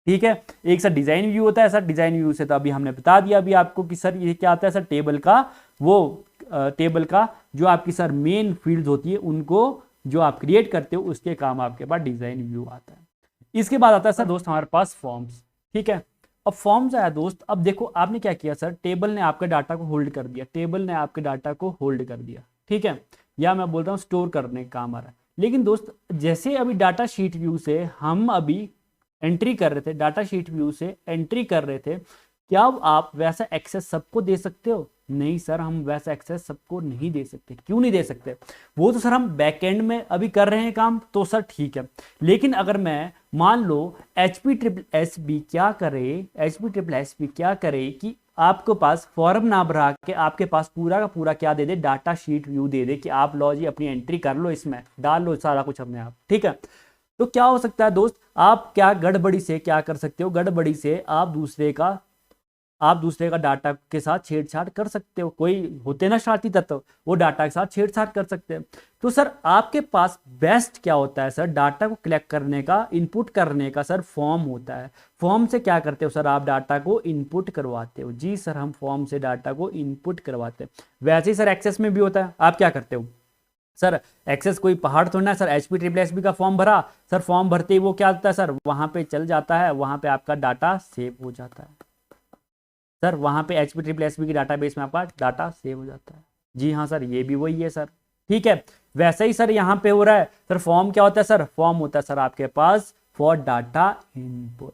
A: ठीक है। एक सर डिज़ाइन व्यू होता है सर, डिज़ाइन व्यू से तो अभी हमने बता दिया अभी आपको कि सर ये क्या आता है सर, टेबल का वो टेबल का जो आपकी सर मेन फील्ड होती है उनको जो आप क्रिएट करते हो उसके काम आपके पास डिज़ाइन व्यू आता है। इसके बाद आता है सर दोस्त हमारे पास फॉर्म्स, ठीक है। अब फॉर्म्स आया दोस्त, अब देखो आपने क्या किया सर, टेबल ने आपके डाटा को होल्ड कर दिया, टेबल ने आपके डाटा को होल्ड कर दिया, ठीक है, या मैं बोलता हूँ स्टोर करने का काम आ रहा है। लेकिन दोस्त जैसे अभी डाटा शीट व्यू से हम अभी एंट्री कर रहे थे, डाटा शीट व्यू से एंट्री कर रहे थे, क्या आप वैसा एक्सेस सबको दे सकते हो, नहीं सर हम वैसा एक्सेस सबको नहीं दे सकते। क्यों नहीं दे सकते, वो तो सर हम बैकएंड में अभी कर रहे हैं काम, तो सर ठीक है। लेकिन अगर मैं मान लो HP-SSB क्या करे, HP-SSB क्या करे कि आपके पास फॉर्म ना भरा के आपके पास पूरा का पूरा क्या दे दे, डाटा शीट व्यू दे दे कि आप लो जी अपनी एंट्री कर लो, इसमें डाल लो सारा कुछ अपने आप, ठीक है। तो क्या हो सकता है दोस्त, आप क्या गड़बड़ी से क्या कर सकते हो, गड़बड़ी से आप दूसरे का डाटा के साथ छेड़छाड़ कर सकते हो। कोई होते ना शरारती तत्व, वो डाटा के साथ छेड़छाड़ कर सकते हैं। तो सर आपके पास बेस्ट क्या होता है सर, डाटा को कलेक्ट करने का, इनपुट करने का सर फॉर्म होता है। फॉर्म से क्या करते हो सर, आप डाटा को इनपुट करवाते हो। जी सर हम फॉर्म से डाटा को इनपुट करवाते हैं। वैसे ही सर एक्सेस में भी होता है, आप क्या करते हो सर, एक्सेस कोई पहाड़ थोड़ा ना सर, HP-SSB का फॉर्म भरा सर, फॉर्म भरते ही वो क्या होता है सर, वहां पे चल जाता है, वहां पे आपका डाटा सेव हो जाता है सर, वहां पे HP-SSB की डाटाबेस में आपका डाटा सेव हो जाता है। जी हाँ सर ये भी वही है सर, ठीक है। वैसे ही सर यहाँ पे हो रहा है सर, फॉर्म क्या होता है सर, फॉर्म होता है सर आपके पास फॉर डाटा इनपुट,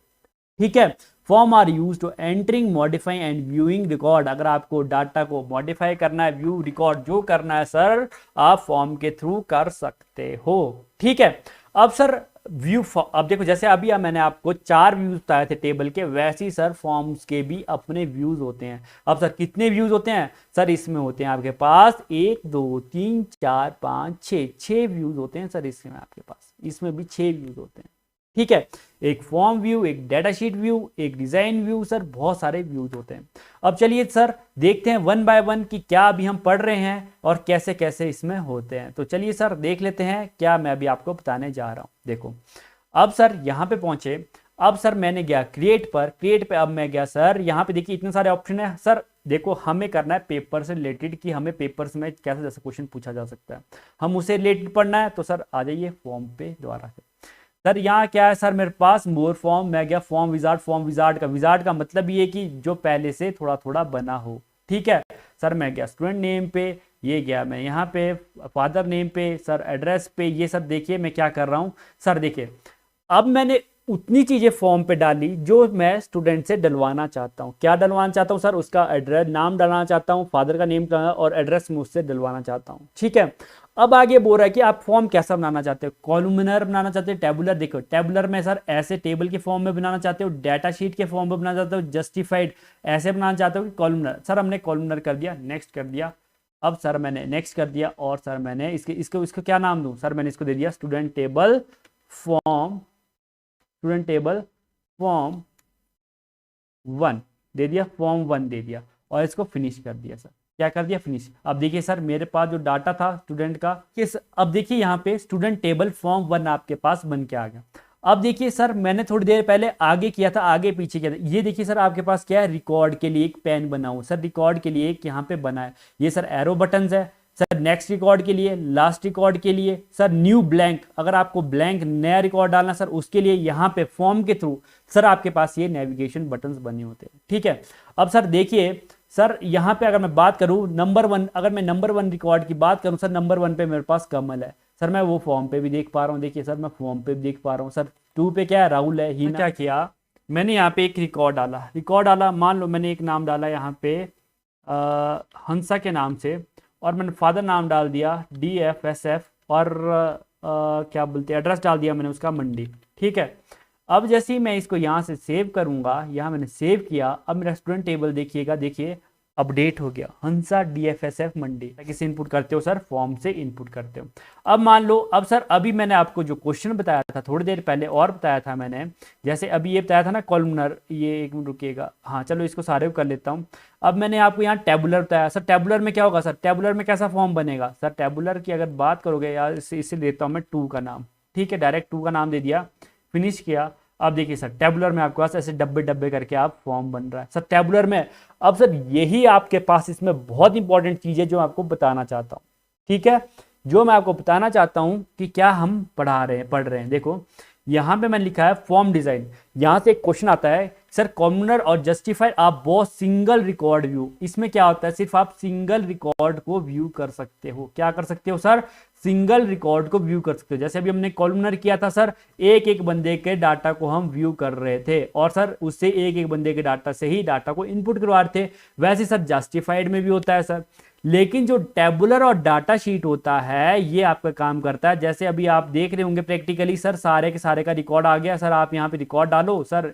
A: ठीक है। Form are use to entering, modifying and viewing record. अगर आपको डाटा को मॉडिफाई करना है, व्यू रिकॉर्ड जो करना है सर, आप फॉर्म के थ्रू कर सकते हो, ठीक है। अब सर व्यू, अब देखो जैसे अभी मैंने आपको 4 व्यूज बताए थे टेबल के, वैसे ही सर फॉर्म्स के भी अपने व्यूज होते हैं। अब सर कितने व्यूज होते हैं सर, इसमें होते हैं आपके पास 1 2 3 4 5 6 व्यूज होते हैं सर, इसमें आपके पास इसमें भी 6 व्यूज होते हैं, ठीक है। एक फॉर्म व्यू, एक डाटा शीट व्यू, एक डिजाइन व्यू, सर बहुत सारे व्यूज होते हैं। अब चलिए सर देखते हैं 1 बाय 1 कि क्या अभी हम पढ़ रहे हैं और कैसे कैसे इसमें होते हैं। तो चलिए सर देख लेते हैं क्या मैं अभी आपको बताने जा रहा हूं। देखो अब सर यहाँ पे पहुंचे, अब सर मैंने गया क्रिएट पर, क्रिएट पे अब मैं गया सर, यहाँ पे देखिए इतने सारे ऑप्शन है सर। देखो हमें करना है पेपर से रिलेटेड कि हमें पेपर्स में कैसे जैसे क्वेश्चन पूछा जा सकता है, हम उसे रिलेटेड पढ़ना है। तो सर आ जाइए फॉर्म पे दोबारा से। सर यहाँ क्या है सर मेरे पास मोर फॉर्म, मैं गया फॉर्म विजार्ड। फॉर्म विजार्ड का मतलब ये कि जो पहले से थोड़ा थोड़ा बना हो, ठीक है। सर मैं गया स्टूडेंट नेम पे, ये गया मैं यहाँ पे फादर नेम पे, सर एड्रेस पे। ये सब देखिए मैं क्या कर रहा हूँ सर, देखिए अब मैंने उतनी चीज़ें फॉर्म पे डाली जो मैं स्टूडेंट से डलवाना चाहता हूँ। क्या डलवाना चाहता हूँ सर? उसका एड्रेस, नाम डलवाना चाहता हूँ, फादर का नेम और एड्रेस मुझसे डलवाना चाहता हूँ। ठीक है, अब आगे बोल रहा है कि आप फॉर्म कैसा बनाना चाहते हो, कॉलमनर बनाना चाहते हो, टेबुलर। देखो टेबुलर में सर ऐसे टेबल के फॉर्म में बनाना चाहते हो, डाटा शीट के फॉर्म में बनाना चाहते हो, जस्टिफाइड ऐसे बनाना चाहते हो कि कॉलमनर। सर हमने कॉलमनर कर दिया, नेक्स्ट कर दिया। अब सर मैंने नेक्स्ट कर दिया और सर मैंने इसको क्या नाम दूं? सर मैंने इसको दे दिया स्टूडेंट टेबल फॉर्म 1 दे दिया, फॉर्म 1 दे दिया और इसको फिनिश कर दिया। सर क्या कर दिया? फिनिश। अब देखिए सर मेरे पास जो डाटा था स्टूडेंट का, अब देखिए यहाँ पे स्टूडेंट टेबल फॉर्म 1 आपके पास बन के आ गया। अब देखिए सर मैंने थोड़ी देर पहले आगे किया था, आगे पीछे किया था। ये देखिए सर आपके पास क्या है, रिकॉर्ड के लिए एक पेन बना हुआ। सर रिकॉर्ड के लिए एक यहाँ पे बना है, ये सर एरो बटन्स है। सर नेक्स्ट रिकॉर्ड के लिए, लास्ट रिकॉर्ड के लिए, सर न्यू ब्लैंक, अगर आपको ब्लैंक नया रिकॉर्ड डालना सर उसके लिए यहाँ पे फॉर्म के थ्रू सर आपके पास ये नेविगेशन बटन्स बने होते हैं। ठीक है, अब सर देखिए सर यहाँ पे अगर मैं बात करूँ नंबर 1, अगर मैं नंबर 1 रिकॉर्ड की बात करूँ सर, नंबर 1 पे मेरे पास कमल है। सर मैं वो फॉर्म पे भी देख पा रहा हूँ, देखिए सर मैं फॉर्म पे भी देख पा रहा हूँ। सर 2 पे क्या है, राहुल है। ही क्या किया, मैंने यहाँ पे एक रिकॉर्ड डाला, मान लो मैंने एक नाम डाला यहाँ पे हंसा के नाम से, और मैंने फादर नाम डाल दिया DFSF, और क्या बोलते हैं एड्रेस डाल दिया मैंने उसका मंडी। ठीक है, अब जैसे ही मैं इसको यहाँ से सेव करूँगा, यहाँ मैंने सेव किया, अब मेरा स्टूडेंट टेबल देखिएगा, देखिए अपडेट हो गया, हंसा DFSF मंडी। किसे इनपुट करते हो सर? फॉर्म से इनपुट करते हो। अब मान लो, अब सर अभी मैंने आपको जो क्वेश्चन बताया था थोड़ी देर पहले, और बताया था मैंने, जैसे अभी ये बताया था ना कॉलमनर, ये एक मिनट रुकिएगा, हाँ चलो इसको सारे कर लेता हूँ। अब मैंने आपको यहाँ टेबुलर बताया। सर टेबुलर में क्या होगा? सर टेबुलर में कैसा फॉर्म बनेगा? सर टेबुलर की अगर बात करोगे यार, इसे देता हूँ मैं 2 का नाम। ठीक है, डायरेक्ट 2 का नाम दे दिया, फिनिश किया। अब देखिए सर टेबुलर में आपके पास ऐसे डब्बे डब्बे करके आप फॉर्म बन रहा है सर टेबुलर में। अब सर यही आपके पास इसमें बहुत इंपॉर्टेंट चीज़ है जो आपको बताना चाहता हूँ। ठीक है, जो मैं आपको बताना चाहता हूँ कि क्या हम पढ़ रहे हैं। देखो यहाँ पे मैंने लिखा है फॉर्म डिजाइन, यहाँ से एक क्वेश्चन आता है सर कॉमनर और जस्टिफाइड आप बहुत सिंगल रिकॉर्ड व्यू। इसमें क्या होता है, सिर्फ आप सिंगल रिकॉर्ड को व्यू कर सकते हो। क्या कर सकते हो सर? सिंगल रिकॉर्ड को व्यू कर सकते हो। जैसे अभी हमने कॉलमनर किया था सर, एक एक बंदे के डाटा को हम व्यू कर रहे थे और सर उससे एक एक बंदे के डाटा से ही डाटा को इनपुट करवा रहे थे। वैसे सर जस्टिफाइड में भी होता है सर, लेकिन जो टेबुलर और डाटा शीट होता है ये आपका काम करता है। जैसे अभी आप देख रहे होंगे प्रैक्टिकली सर सारे के सारे का रिकॉर्ड आ गया। सर आप यहाँ पे रिकॉर्ड डालो, सर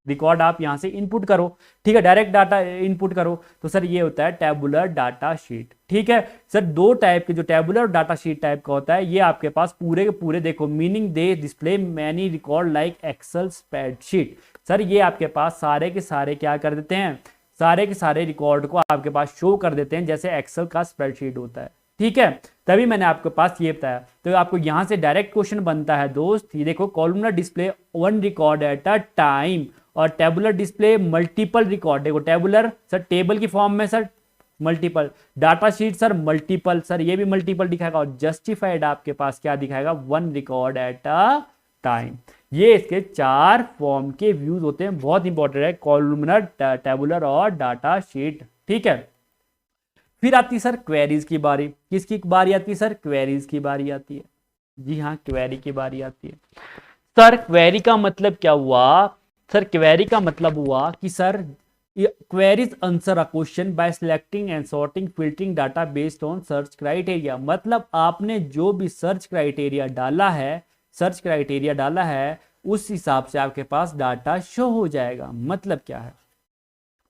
A: रिकॉर्ड आप यहाँ से इनपुट करो। ठीक है, डायरेक्ट डाटा इनपुट करो। तो सर ये होता है टेबुलर डाटा शीट। ठीक है सर, 2 टाइप के जो टेबुलर और डाटा शीट टाइप का होता है, ये आपके पास पूरे के पूरे देखो, meaning they display many record like Excel spreadsheet. Sir ये आपके पास सारे के सारे क्या कर देते हैं, सारे के सारे रिकॉर्ड को आपके पास शो कर देते हैं जैसे एक्सेल का स्प्रेडशीट होता है। ठीक है, तभी मैंने आपके पास ये बताया। तो आपको यहां से डायरेक्ट क्वेश्चन बनता है दोस्त, ये देखो columnar display 1 record at a time और टेबुलर डिस्प्ले मल्टीपल रिकॉर्ड। देखो टेबुलर सर टेबल की फॉर्म में sir multiple, data sheet sir multiple, sir ये भी मल्टीपल दिखाएगा, और जस्टिफाइड आपके पास क्या दिखाएगा, 1 रिकॉर्ड एट अ टाइम। ये इसके 4 फॉर्म के व्यूज होते हैं, बहुत इंपॉर्टेंट है, कॉलमनर, टेबुलर और डाटा शीट। ठीक है, फिर आती है सर क्वेरीज की बारी। किसकी बारी आती है सर? क्वेरीज की बारी आती है। जी हाँ, क्वेरी की बारी आती है। सर क्वेरी का मतलब क्या हुआ? सर क्वेरी का मतलब हुआ कि sir queries answer a question by selecting and sorting filtering data based on search criteria. मतलब आपने जो भी सर्च क्राइटेरिया डाला है, उस हिसाब से आपके पास डाटा शो हो जाएगा। मतलब क्या है?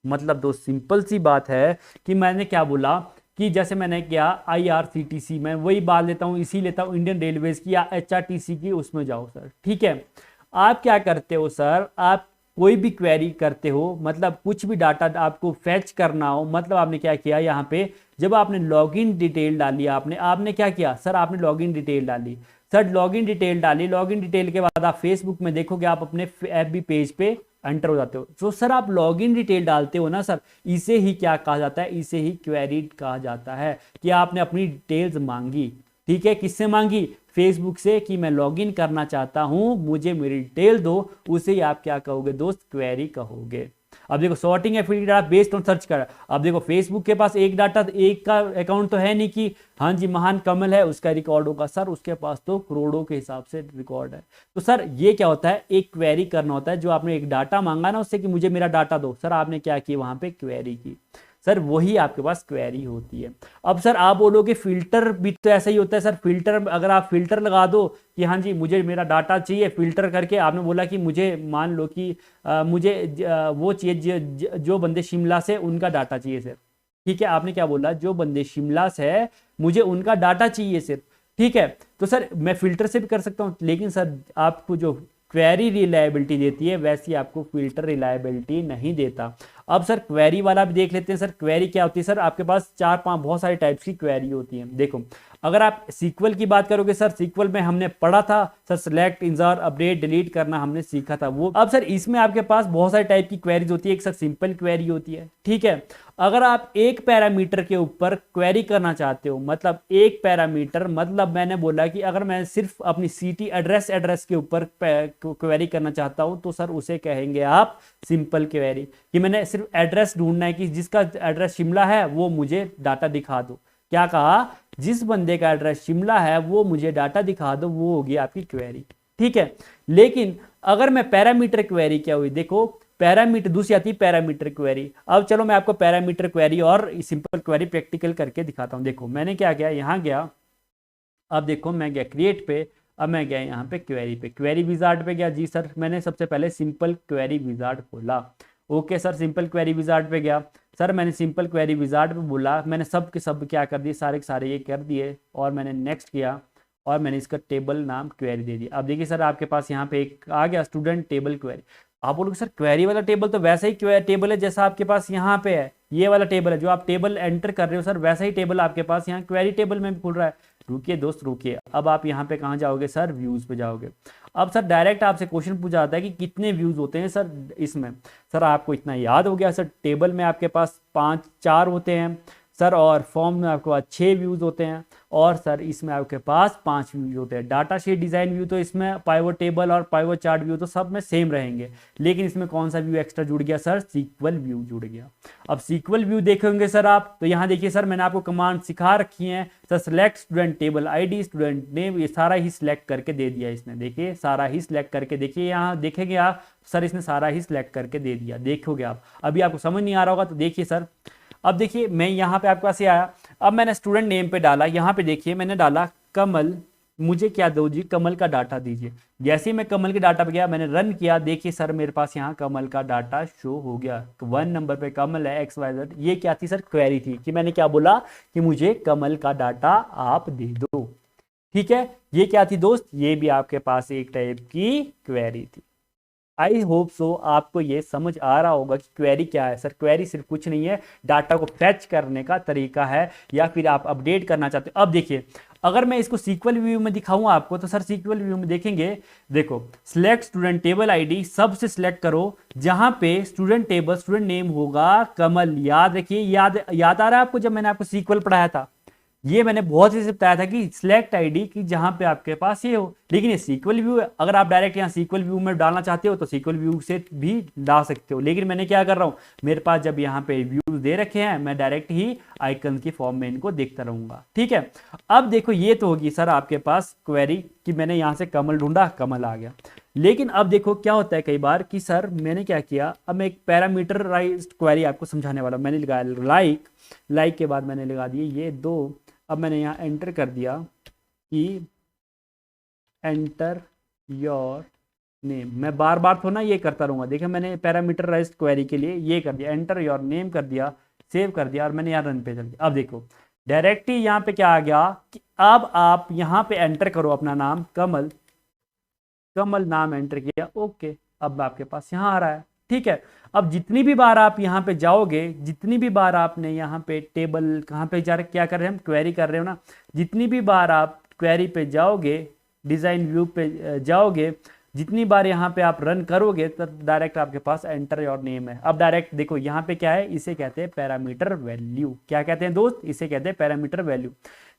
A: मतलब दोस्त सिंपल सी बात है कि मैंने क्या बोला कि जैसे मैंने क्या IRCTC में वही बात लेता हूँ, इसी लेता हूँ इंडियन रेलवेज की या HRTC की, उसमें जाओ सर। ठीक है, आप क्या करते हो सर, आप कोई भी क्वेरी करते हो, मतलब कुछ भी डाटा आपको फैच करना हो, मतलब आपने क्या किया यहाँ पे, जब आपने लॉगिन डिटेल डाली, आपने क्या किया सर, आपने लॉगिन डिटेल डाली। सर लॉगिन डिटेल डाली, लॉगिन डिटेल के बाद आप फेसबुक में देखोगे, आप अपने FB पेज पे एंटर हो जाते हो। तो सर आप लॉगिन डिटेल डालते हो ना सर, इसे ही क्या कहा जाता है, इसे ही क्वेरी कहा जाता है कि आपने अपनी डिटेल्स मांगी। ठीक है, किससे मांगी? फेसबुक से, कि मैं लॉगिन करना चाहता हूं, मुझे मेरी डिटेल दो, उसे ही आप क्या कहोगे दोस्त, क्वेरी कहोगे। अब देखो सॉर्टिंग है field data based on search कर। अब देखो फेसबुक के पास एक डाटा एक का अकाउंट तो है नहीं कि हाँ जी महान कमल है उसका रिकॉर्ड होगा, सर उसके पास तो करोड़ों के हिसाब से रिकॉर्ड है। तो सर ये क्या होता है, एक क्वेरी करना होता है, जो आपने एक डाटा मांगा ना उससे कि मुझे मेरा डाटा दो, सर आपने क्या की वहां पे क्वेरी की, सर वही आपके पास क्वेरी होती है। अब सर आप बोलोगे फिल्टर भी तो ऐसा ही होता है, सर फिल्टर अगर आप फिल्टर लगा दो कि हाँ जी मुझे मेरा डाटा चाहिए, फिल्टर करके आपने बोला कि मुझे मान लो कि मुझे वो चाहिए जो बंदे शिमला से उनका डाटा चाहिए सर, ठीक है, आपने क्या बोला, जो बंदे शिमला से है मुझे उनका डाटा चाहिए सर, ठीक है, तो सर मैं फिल्टर से भी कर सकता हूँ, लेकिन सर आपको जो क्वेरी रिलायबिलिटी देती है वैसी आपको फिल्टर रिलायबिलिटी नहीं देता। अब सर क्वेरी वाला भी देख लेते हैं, सर क्वेरी क्या होती है, सर आपके पास चार पांच बहुत सारे टाइप्स की क्वेरी होती है। देखो अगर आप सीक्वल की बात करोगे, सर सीक्वल में हमने पढ़ा था sir select insert update delete करना हमने सीखा था वो। अब सर इसमें आपके पास बहुत सारे टाइप की क्वेरीज होती है, एक सर सिंपल क्वेरी होती है, ठीक है, अगर आप एक पैरामीटर के ऊपर क्वेरी करना चाहते हो, मतलब एक पैरामीटर, मतलब मैंने बोला कि अगर मैं सिर्फ अपनी सिटी एड्रेस के ऊपर क्वेरी करना चाहता हूं तो सर उसे कहेंगे आप सिंपल क्वेरी, कि मैंने सिर्फ एड्रेस ढूंढना है कि जिसका एड्रेस शिमला है वो मुझे डाटा दिखा दो। क्या कहा, जिस बंदे का एड्रेस शिमला है वो मुझे डाटा दिखा दो, वो होगी आपकी क्वेरी, ठीक है। लेकिन अगर मैं पैरामीटर क्वेरी क्या हुई, देखो पैरामीटर दूसरी आती है पैरामीटर क्वेरी। अब चलो मैं आपको पैरामीटर क्वेरी और सिंपल क्वेरी प्रैक्टिकल करके दिखाता हूं। देखो मैंने क्या किया, यहां गया, अब देखो मैं गया क्रिएट पे, अब मैं गया यहाँ पे क्वेरी पे, क्वेरी विजार्ड पे गया, जी सर मैंने सबसे पहले सिंपल क्वेरी विजार्ड खोला, okay sir simple query wizard पे गया, सर मैंने सिंपल क्वेरी विजार्ड पे बोला, मैंने सब के सब क्या कर दिए, सारे के सारे ये कर दिए, और मैंने नेक्स्ट किया और मैंने इसका टेबल नाम क्वेरी दे दिया। अब देखिए सर आपके पास यहाँ पे एक आ गया स्टूडेंट टेबल क्वेरी। आप बोलोगे सर क्वेरी वाला टेबल तो वैसा ही टेबल है जैसा आपके पास यहाँ पे है, ये वाला टेबल है जो आप टेबल एंटर कर रहे हो, सर वैसा ही टेबल आपके पास यहाँ क्वेरी टेबल में भी खुल रहा है। रुकिए दोस्त रुकिए, अब आप यहाँ पे कहाँ जाओगे, सर व्यूज पे जाओगे। अब सर डायरेक्ट आपसे क्वेश्चन पूछा जाता है कि कितने व्यूज होते हैं सर इसमें, सर आपको इतना याद हो गया, सर टेबल में आपके पास 4 होते हैं सर, और फॉर्म में आपके पास 6 व्यूज होते हैं, और सर इसमें आपके पास 5 व्यूज होते हैं। डाटा शीट डिजाइन व्यू तो इसमें पाइवट टेबल और पाइवट चार्ट व्यू तो सब में सेम रहेंगे, लेकिन इसमें कौन सा व्यू एक्स्ट्रा जुड़ गया, सर सीक्वल व्यू जुड़ गया। अब सीक्वल व्यू देखेंगे सर आप, तो यहाँ देखिए सर मैंने आपको कमांड सिखा रखी है, sir select student table ID student name, ये सारा ही सिलेक्ट करके दे दिया इसने, देखिए सारा ही सिलेक्ट करके, देखिए यहाँ देखेंगे आप सर इसने सारा ही सिलेक्ट करके दे दिया, देखोगे आप। अभी आपको समझ नहीं आ रहा होगा तो देखिए सर, अब देखिए मैं यहाँ पे आपके पास ये आया, अब मैंने स्टूडेंट नेम पे डाला, यहाँ पे देखिए मैंने डाला कमल, मुझे क्या दो जी, कमल का डाटा दीजिए। जैसे ही मैं कमल के डाटा पे गया मैंने रन किया, देखिए सर मेरे पास यहाँ कमल का डाटा शो हो गया, 1 नंबर पे कमल है XYZ। ये क्या थी सर, क्वेरी थी, कि मैंने क्या बोला कि मुझे कमल का डाटा आप दे दो, ठीक है। ये क्या थी दोस्त, ये भी आपके पास एक टाइप की क्वेरी थी। आई होप सो आपको ये समझ आ रहा होगा कि क्वेरी क्या है। सर क्वेरी सिर्फ कुछ नहीं है, डाटा को फेच करने का तरीका है, या फिर आप अपडेट करना चाहते हो। अब देखिए अगर मैं इसको सीक्वल व्यू में दिखाऊं आपको, तो सर सीक्वल व्यू में देखेंगे, देखो सिलेक्ट स्टूडेंट टेबल आईडी, सबसे सिलेक्ट करो जहां पे स्टूडेंट टेबल स्टूडेंट नेम होगा कमल। याद रखिए, याद आ रहा है आपको, जब मैंने आपको सीक्वल पढ़ाया था, ये मैंने बहुत ही से बताया था कि सिलेक्ट आईडी की जहां पे आपके पास ये हो, लेकिन ये सीक्वल व्यू है। अगर आप डायरेक्ट यहाँ सीक्वल व्यू में डालना चाहते हो तो सीक्वल व्यू से भी डाल सकते हो, लेकिन मैंने क्या कर रहा हूँ, मेरे पास जब यहाँ पे व्यूज दे रखे हैं मैं डायरेक्ट ही आइकन की फॉर्म में इनको देखता रहूंगा, ठीक है। अब देखो ये तो होगी सर आपके पास क्वेरी कि मैंने यहाँ से कमल ढूंढा, कमल आ गया। लेकिन अब देखो क्या होता है कई बार कि सर मैंने क्या किया, अब मैं एक पैरामीटराइज्ड क्वेरी आपको समझाने वाला हूं। मैंने लगाया लाइक के बाद मैंने लगा दिए ये 2, अब मैंने यहाँ एंटर कर दिया कि एंटर योर नेम। मैं बार बार तो ना ये करता रहूँगा, देखिए मैंने पैरामीटराइज्ड क्वेरी के लिए ये कर दिया, एंटर योर नेम कर दिया, सेव कर दिया, और मैंने यहाँ रन पे चल दिया। अब देखो डायरेक्ट ही यहाँ पे क्या आ गया कि अब आप यहाँ पे एंटर करो अपना नाम कमल, कमल नाम एंटर किया, ओके, अब आपके पास यहाँ आ रहा है, ठीक है। अब जितनी भी बार आप यहाँ पे जाओगे, जितनी भी बार आपने यहाँ पे टेबल कहाँ पे जा रहे, क्या कर रहे हैं हम, क्वेरी कर रहे हो ना, जितनी भी बार आप क्वेरी पे जाओगे, डिजाइन व्यू पे जाओगे, जितनी बार यहाँ पे आप रन करोगे तब डायरेक्ट आपके पास एंटर योर नेम है। अब डायरेक्ट देखो यहाँ पे क्या है, इसे कहते हैं पैरामीटर वैल्यू। क्या कहते हैं दोस्त, इसे कहते हैं पैरामीटर वैल्यू।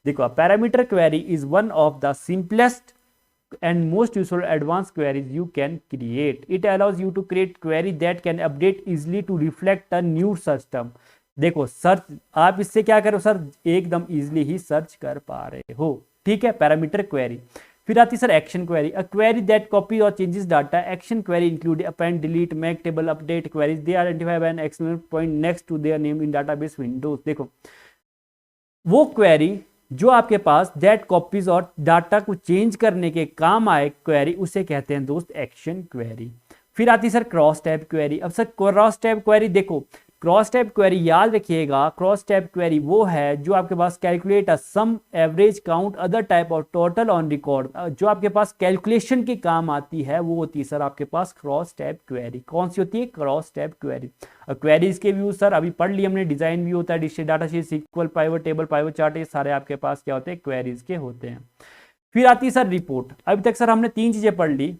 A: देखो parameter query is one of the simplest and most useful advanced queries you can create. It allows you to create query that can update easily to reflect a new system. देखो search आप इससे क्या करो sir, एकदम easily ही search कर पा रहे हो, ठीक है। Parameter query. फिर आती sir action query, a query that copy or changes data. Action query include append, delete, make, table, update queries. They identify by an exclamation point next to their name in database windows. देखो वो query जो आपके पास that copies और data को change करने के काम आए क्वेरी, उसे कहते हैं दोस्त एक्शन क्वेरी। फिर आती सर क्रॉस टैब क्वेरी। अब सर क्रॉस टैब क्वेरी, देखो क्रॉस टैब क्वेरी याद रखिएगा, क्रॉस टैब क्वेरी वो है जो आपके पास calculate a sum, average, count, other type of total on record. जो आपके पास कैलकुलेशन के काम आती है वो होती है सर आपके पास क्रॉस टैब क्वेरी। कौन सी होती है? Cross tab query. क्वेरीज के व्यू सर अभी पढ़ लिए हमने, डिजाइन व्यू होता है, data sheet, SQL, pivot table, pivot chart, ये सारे आपके पास क्या होते हैं? क्वेरीज के होते हैं। फिर आती है सर रिपोर्ट। अभी तक सर हमने 3 चीजें पढ़ ली।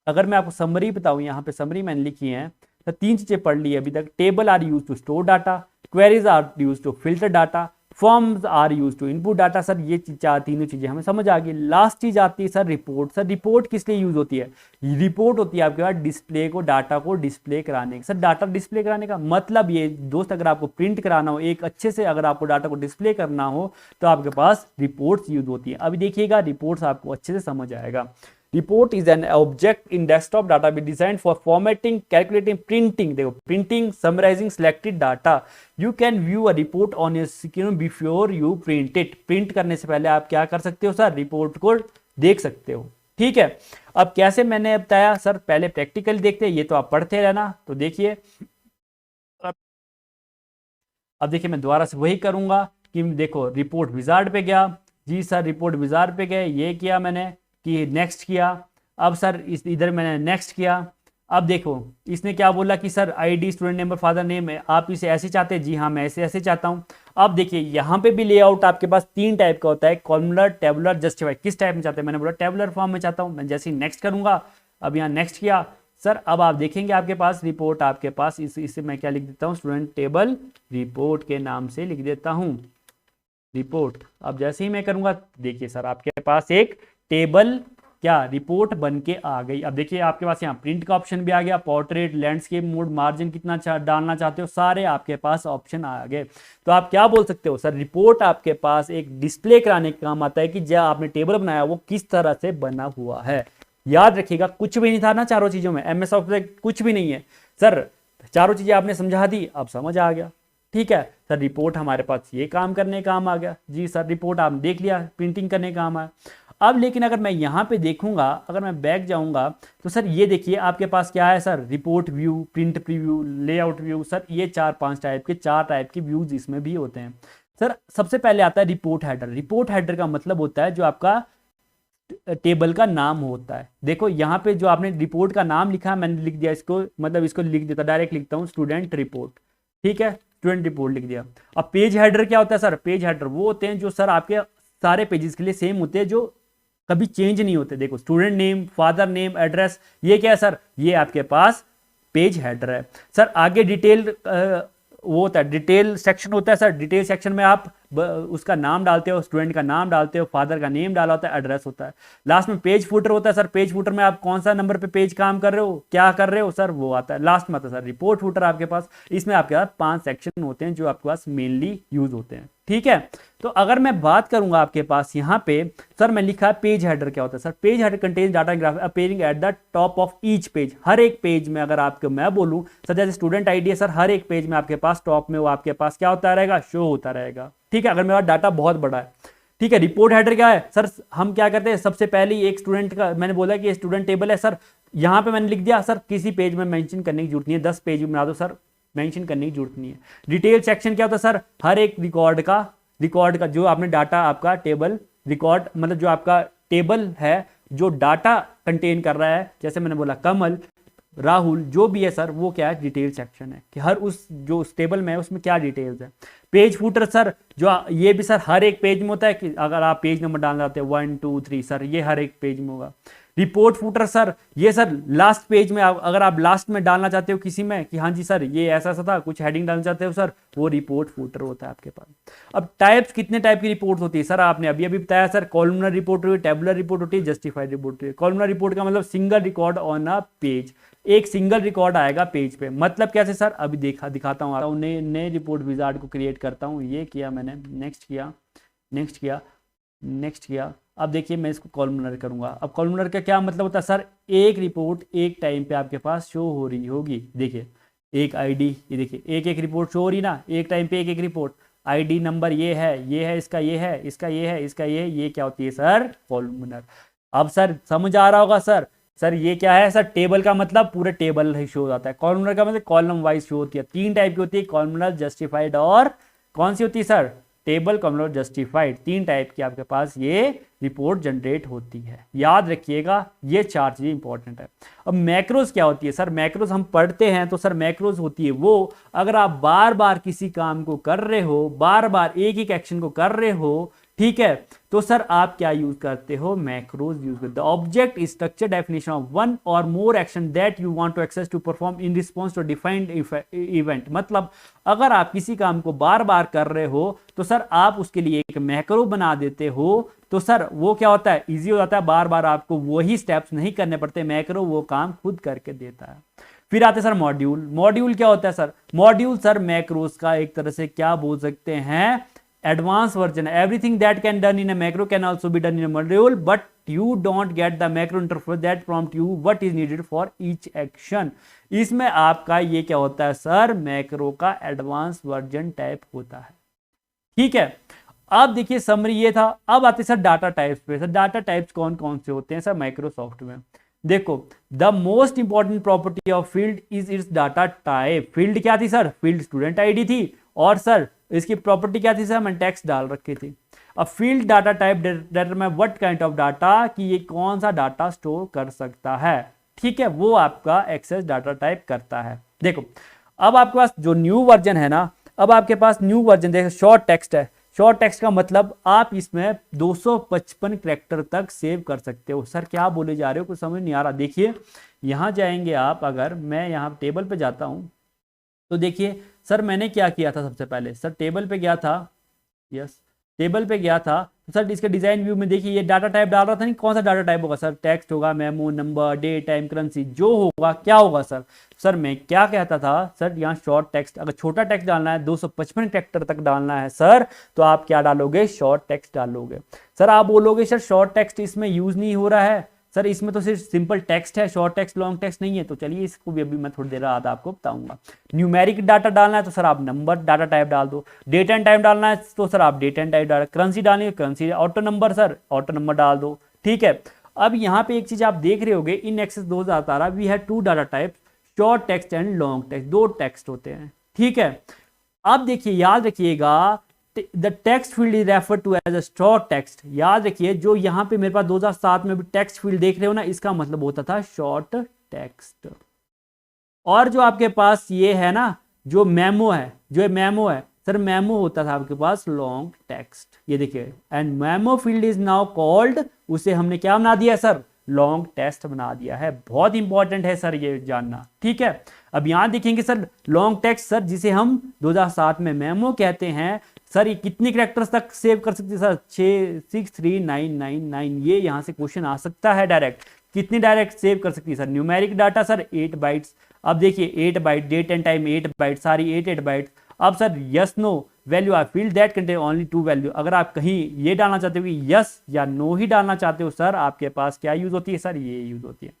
A: अगर मैं आपको समरी बताऊं, यहाँ पे समरी मैंने लिखी है, तो 3 चीजें पढ़ ली अभी तक। Table are use to store data, queries are use to filter data, forms are use to input data. Sir ये तीनों चीजें हमें समझ आ गई। लास्ट चीज आती है सर रिपोर्ट। सर रिपोर्ट किस लिए यूज होती है? रिपोर्ट होती है आपके पास डिस्प्ले को, डाटा को डिस्प्ले कराने। सर डाटा डिस्प्ले कराने का मतलब ये दोस्त, अगर आपको प्रिंट कराना हो एक अच्छे से, अगर आपको डाटा को डिस्प्ले करना हो तो आपके पास रिपोर्ट्स यूज होती है। अभी देखिएगा रिपोर्ट्स आपको अच्छे से समझ आएगा। Report is an object in desktop database designed for formatting, calculating, printing. देखो printing, summarizing selected data. You can view a report on your screen before you print it. Print करने से पहले आप क्या कर सकते हो सर? रिपोर्ट को देख सकते हो, ठीक है। अब कैसे मैंने बताया सर, पहले प्रैक्टिकल देखते हैं, ये तो आप पढ़ते रहना। तो देखिए अब देखिए मैं दोबारा से वही करूंगा कि देखो रिपोर्ट विजार्ड पे गया जी सर, रिपोर्ट विजार्ड पे गए, ये किया मैंने कि नेक्स्ट किया। अब सर इधर मैंने नेक्स्ट किया। अब देखो इसने क्या बोला कि sir ID, student name, father name है, आप इसे ऐसे चाहते हैं? जी हाँ, मैं ऐसे चाहता हूँ। अब देखिए यहाँ पे भी लेआउट आपके पास 3 टाइप का होता है, कॉलमनर, टेबुलर, जस्टिफाई। किस टाइप में चाहते हैं? मैंने बोला टेबुलर फॉर्म में चाहता हूँ। मैं जैसे ही नेक्स्ट करूंगा, अब यहाँ नेक्स्ट किया सर, अब आप देखेंगे आपके पास रिपोर्ट, आपके पास इसे मैं क्या लिख देता हूँ? स्टूडेंट टेबल रिपोर्ट के नाम से लिख देता हूँ रिपोर्ट। अब जैसे ही मैं करूंगा देखिए सर आपके पास एक टेबल क्या रिपोर्ट बन के आ गई। अब देखिए आपके पास यहाँ प्रिंट का ऑप्शन भी आ गया, पोर्ट्रेट, लैंडस्केप मोड, मार्जिन कितना डालना चाहते हो, सारे आपके पास ऑप्शन आ गए। तो आप क्या बोल सकते हो सर, रिपोर्ट आपके पास एक डिस्प्ले कराने का काम आता है कि जो आपने टेबल बनाया वो किस तरह से बना हुआ है। याद रखिएगा कुछ भी नहीं था ना चारों चीजों में, एमएस ऑफिस कुछ भी नहीं है सर, चारों चीजें आपने समझा दी, अब समझ आ गया, ठीक है सर। रिपोर्ट हमारे पास ये काम करने का काम आ गया जी सर, रिपोर्ट आपने देख लिया, प्रिंटिंग करने का काम आया। अब लेकिन अगर मैं यहाँ पे देखूंगा, अगर मैं बैक जाऊंगा तो सर ये देखिए आपके पास क्या है sir, report view, print preview, layout view. Sir ये 4-5 टाइप के व्यूज इसमें भी होते हैं। सर सबसे पहले आता है रिपोर्ट हेडर। रिपोर्ट हेडर का मतलब होता है जो आपका टेबल का नाम होता है। देखो यहाँ पे जो आपने रिपोर्ट का नाम लिखा, मैंने लिख दिया इसको, मतलब इसको लिख देता, डायरेक्ट लिखता हूँ स्टूडेंट रिपोर्ट, ठीक है, स्टूडेंट रिपोर्ट लिख दिया। अब पेज हेडर क्या होता है सर? पेज हेडर वो होते हैं जो सर आपके सारे पेजेस के लिए सेम होते हैं, जो कभी चेंज नहीं होते। देखो student name, father name, address, ये क्या है सर? ये आपके पास पेज हेडर है। सर आगे डिटेल वो होता है, डिटेल सेक्शन होता है सर। डिटेल सेक्शन में आप उसका नाम डालते हो, स्टूडेंट का नाम डालते हो, फादर का नेम डाला होता है, एड्रेस होता है। लास्ट में पेज फुटर होता है सर। पेज फुटर में आप कौन सा नंबर पे पेज काम कर रहे हो, क्या कर रहे हो सर, वो आता है। लास्ट में आता है सर रिपोर्ट फुटर आपके पास। इसमें आपके पास 5 सेक्शन होते हैं जो आपके पास मेनली यूज होते हैं, ठीक है। तो अगर मैं बात करूंगा आपके पास यहाँ पे सर, मैं लिखा है पेज हेडर क्या होता है sir? Page header contains data graph appearing at the top of each page. हर एक पेज में अगर आपको मैं बोलूं सर, जैसे स्टूडेंट आईडी है सर, हर एक पेज में आपके पास टॉप में वो आपके पास क्या होता रहेगा? शो होता रहेगा, ठीक है, अगर मेरा डाटा बहुत बड़ा है, ठीक है। रिपोर्ट हेडर क्या है सर? हम क्या करते हैं, सबसे पहले एक स्टूडेंट का मैंने बोला कि स्टूडेंट टेबल है सर, यहाँ पे मैंने लिख दिया सर, किसी पेज में मेंशन करने की जरूरत नहीं है, 10 पेज में बना दो सर, मेंशन करने की जरूरत नहीं है। डिटेल सेक्शन क्या होता है सर? हर एक रिकॉर्ड का जो आपने डाटा, आपका टेबल रिकॉर्ड, मतलब जो आपका टेबल है जो डाटा कंटेन कर रहा है, जैसे मैंने बोला कमल, राहुल, जो भी है सर, वो क्या है? डिटेल सेक्शन है कि हर उस जो उस टेबल में है उसमें क्या डिटेल्स है। पेज फुटर सर जो ये भी सर हर एक पेज में होता है कि अगर आप पेज नंबर डालना चाहते हैं 1 2 3 सर ये हर एक पेज में होगा। रिपोर्ट फुटर सर ये सर लास्ट पेज में अगर आप लास्ट में डालना चाहते हो किसी में कि हाँ जी सर ये ऐसा ऐसा था, कुछ हेडिंग डालना चाहते हो सर, वो रिपोर्ट फुटर होता है आपके पास। अब टाइप्स, कितने टाइप की रिपोर्ट होती है सर, आपने अभी अभी बताया सर, कॉलमनर रिपोर्ट होती है, टेबुलर रिपोर्ट होती है, जस्टिफाइड रिपोर्ट होती है। कॉलमनर रिपोर्ट का मतलब single record on a page, एक सिंगल रिकॉर्ड आएगा पेज पे। मतलब कैसे सर, अभी दिखाता हूँ, नए रिपोर्ट विजार्ड को क्रिएट करता हूँ। ये किया मैंने, नेक्स्ट किया, नेक्स्ट किया, नेक्स्ट किया। अब देखिए मैं इसको कॉलमनर करूंगा। अब कॉलमनर का क्या मतलब होता है सर, एक रिपोर्ट एक टाइम पे आपके पास शो हो रही होगी। देखिए एक आईडी, ये देखिए एक एक रिपोर्ट शो हो रही ना, एक टाइम पे एक एक रिपोर्ट, आईडी नंबर ये है, इसका ये है, इसका ये है, इसका ये क्या होती है सर, कॉलमनर। अब सर समझ आ रहा होगा सर, सर ये क्या है सर, टेबल का मतलब पूरे टेबल ही शो हो जाता है, कॉलमनर का मतलब कॉलम वाइज शो होती है। तीन टाइप की होती है, कॉलमनर, जस्टिफाइड और कौन सी होती है सर, टेबल, कॉलमनर, जस्टिफाइड। तीन टाइप की आपके पास ये रिपोर्ट जनरेट होती है, याद रखिएगा ये चार चीजें इंपॉर्टेंट है। अब मैक्रोज क्या होती है सर, मैक्रोज हम पढ़ते हैं तो सर मैक्रोज होती है वो, अगर आप बार बार किसी काम को कर रहे हो, बार बार एक ही एक्शन को कर रहे हो, ठीक है, तो सर आप क्या यूज करते हो, मैक्रोज यूज करते हो। Object is structure definition of one or more action that you want to access to perform in response to defined event. मतलब अगर आप किसी काम को बार बार कर रहे हो तो सर आप उसके लिए एक मैक्रो बना देते हो, तो सर वो क्या होता है, इजी हो जाता है, बार बार आपको वही स्टेप्स नहीं करने पड़ते, मैक्रो वो काम खुद करके देता है। फिर आते सर मॉड्यूल। मॉड्यूल क्या होता है सर, मॉड्यूल सर मैक्रोज का एक तरह से क्या बोल सकते हैं, advance version. Everything that can done in a macro can also be done in a module, but you don't get the macro interface that prompt you what is needed for each action. इसमें आपका ये क्या होता है sir, macro का advance version type होता है, ठीक है। अब देखिए समरी ये था। अब आते सर डाटा टाइप्स पे। सर डाटा टाइप्स कौन कौन से होते हैं सर माइक्रोसॉफ्ट में, देखो the most important property of field is it's data type. Field क्या थी सर, फील्ड स्टूडेंट आईडी थी, और सर इसकी प्रॉपर्टी क्या थी सर, मैंने टेक्स्ट डाल रखी थी। अब field data type determine what kind of data, कि ये कौन सा डाटा स्टोर कर सकता है, ठीक है, वो आपका एक्सेस डाटा टाइप करता है। देखो अब आपके पास जो न्यू वर्जन है ना, अब आपके पास न्यू वर्जन देखो शॉर्ट टेक्स्ट है। शॉर्ट टेक्स्ट का मतलब आप इसमें 255 कैरेक्टर तक सेव कर सकते हो। सर क्या बोले जा रहे हो, कुछ समझ नहीं आ रहा। देखिए यहां जाएंगे आप, अगर मैं यहां टेबल पे जाता हूं तो देखिए सर मैंने क्या किया था, सबसे पहले सर टेबल पे गया था, यस टेबल पे गया था, तो सर इसके डिजाइन व्यू में देखिए ये डाटा टाइप डाल रहा था, नहीं कौन सा डाटा टाइप होगा सर, टेक्स्ट होगा, memo, number, day, time, currency, जो होगा क्या होगा सर। सर मैं क्या कहता था सर, यहाँ शॉर्ट टेक्स्ट, अगर छोटा टेक्स्ट डालना है 255 कैरेक्टर तक डालना है सर, तो आप क्या डालोगे, शॉर्ट टेक्स्ट डालोगे। सर आप बोलोगे सर शॉर्ट टेक्स्ट इसमें यूज नहीं हो रहा है सर, इसमें तो सिर्फ सिंपल टेक्स्ट है, शॉर्ट टेक्स्ट लॉन्ग टेक्स्ट नहीं है। तो चलिए इसको भी अभी मैं थोड़ी देर बाद आपको बताऊंगा। न्यूमेरिक डाटा डालना है तो सर आप नंबर डाटा टाइप डाल दो, डेट एंड टाइम डालना है तो सर आप डेट एंड टाइप डाल, करेंसी डालनी है currency, auto number sir auto number डाल दो, ठीक है। अब यहाँ पे एक चीज आप देख रहे होगे, in access 2018 we have two data type, short text and long text, दो टेक्स्ट होते हैं, ठीक है। अब देखिए याद रखिएगा, the text field is refer to as a short text. याद रखिए जो यहाँ पे मेरे पास 2007 में भी टेक्स्ट फील्ड देख रहे हो ना, इसका मतलब होता था शॉर्ट टेक्स्ट। और जो आपके पास ये है ना, जो मेमो है, जो मेमो है सर, मेमो होता था आपके पास लॉन्ग टेक्स्ट, ये देखिए, and memo field is now called, उसे हमने क्या बना दिया सर, लॉन्ग टेक्स्ट बना दिया है। बहुत इंपॉर्टेंट है सर ये जानना, ठीक है। अब यहां देखेंगे सर लॉन्ग टेक्स्ट सर, जिसे हम 2007 में मेमो कहते हैं सर, ये कितने कैरेक्टर्स तक सेव कर सकते हैं सर, 63999, ये यहां से क्वेश्चन आ सकता है डायरेक्ट, कितनी डायरेक्ट सेव कर सकती है sir. Numeric data sir 8 bytes, अब देखिए 8 byte, date and time 8 byte, सारी 8 बाइट्स। अब sir yes no value are field that contain only 2 value, अगर आप कहीं ये डालना चाहते हो कि यस या नो ही डालना चाहते हो सर, आपके पास क्या यूज होती है सर, ये यूज होती है।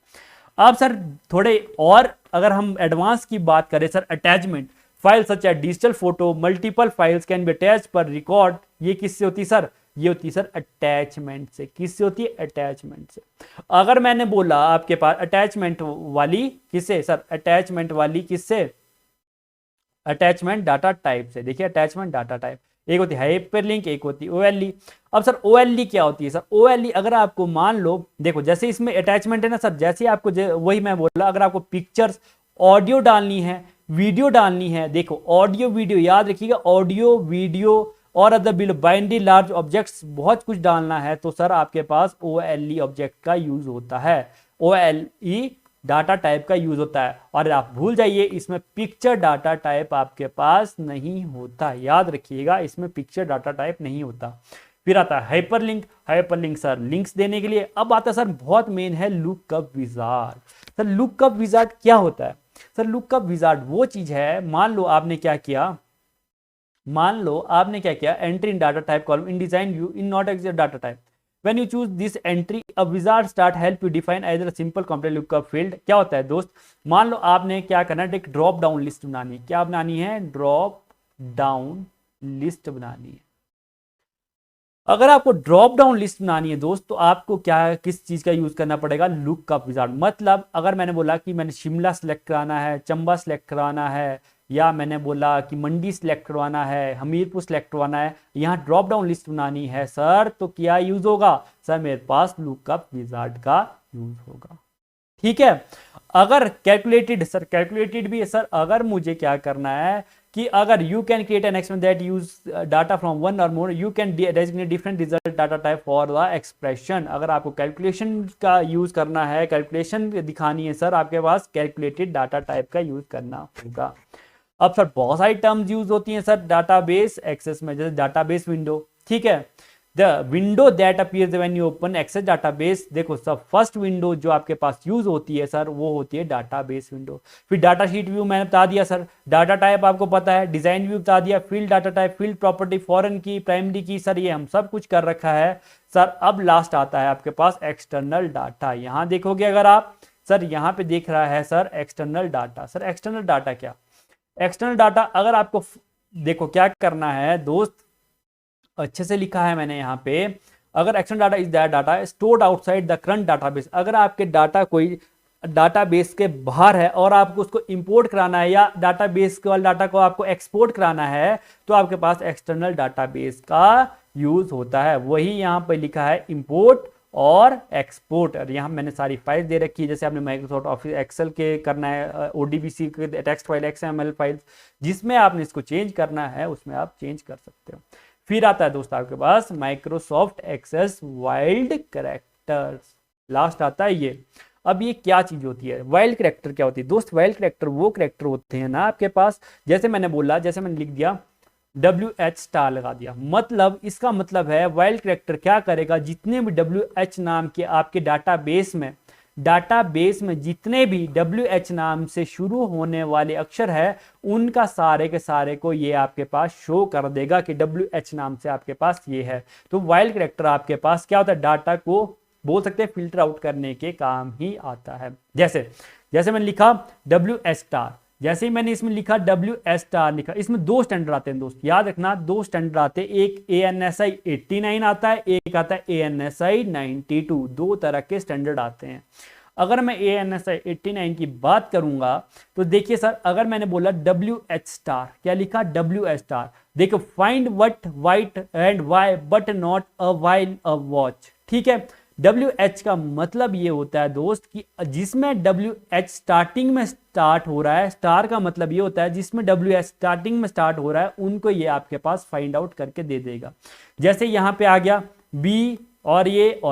A: अब सर थोड़े और अगर हम एडवांस की बात करें sir, attachment file such as digital photo, multiple files can be attach per record, ये किससे होती है सर, ये होती है सर अटैचमेंट से। किससे होती है, अटैचमेंट से। अगर मैंने बोला आपके पास अटैचमेंट वाली किससे सर, अटैचमेंट वाली किससे, अटैचमेंट डाटा टाइप से। देखिए अटैचमेंट डाटा टाइप, एक होती है हाइपरलिंक, एक होती है ओएलई। अब सर ओएलई क्या होती है सर, ओएलई अगर आपको मान लो, देखो जैसे इसमें अटैचमेंट है ना सर, जैसे आपको वही मैं बोला, अगर आपको पिक्चर्स ऑडियो डालनी है वीडियो डालनी है, देखो ऑडियो वीडियो याद रखिएगा, ऑडियो वीडियो और other below binary large objects बहुत कुछ डालना है तो सर आपके पास OLE ऑब्जेक्ट का यूज होता है, OLE डाटा टाइप का यूज होता है। और आप भूल जाइए इसमें पिक्चर डाटा टाइप आपके पास नहीं होता, याद रखिएगा इसमें पिक्चर डाटा टाइप नहीं होता। फिर आता है हाइपरलिंक, हाइपरलिंक सर लिंक्स देने के लिए। अब आता है सर बहुत मेन है lookup wizard. Sir lookup wizard क्या होता है? सर लुकअप विजार्ड वो चीज है, मान लो आपने क्या किया, entry in data type column in design view in not exist data type, when you choose this entry a wizard start help you define either a simple complex lookup field। क्या होता है दोस्त, मान लो आपने क्या करना है, एक ड्रॉप डाउन लिस्ट बनानी है। क्या बनानी है? ड्रॉप डाउन लिस्ट बनानी है। अगर आपको ड्रॉप डाउन लिस्ट बनानी है दोस्त तो आपको क्या किस चीज का यूज करना पड़ेगा? Lookup wizard. मतलब अगर मैंने बोला कि मैंने शिमला सेलेक्ट कराना है, चंबा सेलेक्ट कराना है, या मैंने बोला कि मंडी सिलेक्ट करवाना है, हमीरपुर सिलेक्ट करवाना है, यहाँ ड्रॉप डाउन लिस्ट बनानी है सर, तो क्या यूज होगा? सर मेरे पास लुकअप विजार्ड का यूज होगा। ठीक है। अगर कैलकुलेटेड, सर कैलकुलेटेड भी है सर, अगर मुझे क्या करना है कि अगर you can create an expression that use data from one or more, you can designate different result data type for the expression. अगर आपको कैलकुलेशन का यूज करना है, कैलकुलेशन दिखानी है सर, आपके पास कैलकुलेटेड डाटा टाइप का यूज करना होगा। अब सर बहुत सारी टर्म्स यूज होती हैं सर डाटाबेस एक्सेस में, जैसे डाटाबेस विंडो। ठीक है, the window that appears when you open access database. देखो सर फर्स्ट विंडो जो आपके पास यूज होती है सर वो होती है डाटाबेस विंडो। फिर डाटा शीट व्यू मैंने बता दिया सर, डाटा टाइप आपको पता है, डिजाइन व्यू बता दिया, field data type, field property, foreign की, प्राइमरी की, सर ये हम सब कुछ कर रखा है सर। अब लास्ट आता है आपके पास एक्सटर्नल डाटा। यहाँ देखोगे अगर आप सर, यहाँ पे देख रहा है sir external data. Sir external data क्या? एक्सटर्नल डाटा अगर आपको देखो क्या करना है दोस्त, अच्छे से लिखा है मैंने यहाँ पे, अगर external data is that data stored outside the current database. अगर आपके डाटा कोई डाटाबेस के बाहर है और आपको उसको इंपोर्ट कराना है या डाटाबेस के वाले डाटा को आपको एक्सपोर्ट कराना है तो आपके पास एक्सटर्नल डाटाबेस का यूज होता है। वही यहाँ पे लिखा है इंपोर्ट और एक्सपोर्ट। और यहाँ मैंने सारी फाइल दे रखी है, जैसे आपने माइक्रोसॉफ्ट ऑफिस एक्सेल के करना है, ODBC के टेक्स्ट फाइल, XML फाइल, जिसमें आपने इसको चेंज करना है उसमें आप चेंज कर सकते हो। फिर आता है दोस्त आपके पास Microsoft Access wild characters, last आता है ये। अब ये क्या चीज होती है? वाइल्ड कैरेक्टर क्या होती है दोस्त? वाइल्ड कैरेक्टर वो कैरेक्टर होते हैं ना आपके पास, जैसे मैंने बोला, जैसे मैंने लिख दिया WH स्टार लगा दिया, मतलब इसका मतलब है वाइल्ड कैरेक्टर क्या करेगा, जितने भी WH नाम के आपके डाटाबेस में जितने भी WH नाम से शुरू होने वाले अक्षर है उनका सारे के सारे को ये आपके पास शो कर देगा कि WH नाम से आपके पास ये है। तो वाइल्ड कैरेक्टर आपके पास क्या होता है? डाटा को बोल सकते हैं फिल्टर आउट करने के काम ही आता है। जैसे मैंने लिखा WH स्टार, जैसे ही मैंने इसमें लिखा WH स्टार लिखा, इसमें दो स्टैंडर्ड आते हैं दोस्त, याद रखना दो स्टैंडर्ड आते हैं, एक ANSI 89 आता है, एक आता है ANSI 92। दो तरह के स्टैंडर्ड आते हैं। अगर मैं ANSI 89 की बात करूंगा तो देखिए सर, अगर मैंने बोला WH स्टार, क्या लिखा? WH स्टार, देखो find what white and why but not a while a watch. ठीक है, WH का मतलब ये होता है दोस्त कि जिसमें WH स्टार्टिंग में स्टार्ट हो रहा है, स्टार का मतलब ये होता है जिसमें WH स्टार्टिंग में स्टार्ट हो रहा है उनको ये आपके पास फाइंड आउट करके दे देगा। जैसे यहाँ पे आ गया B और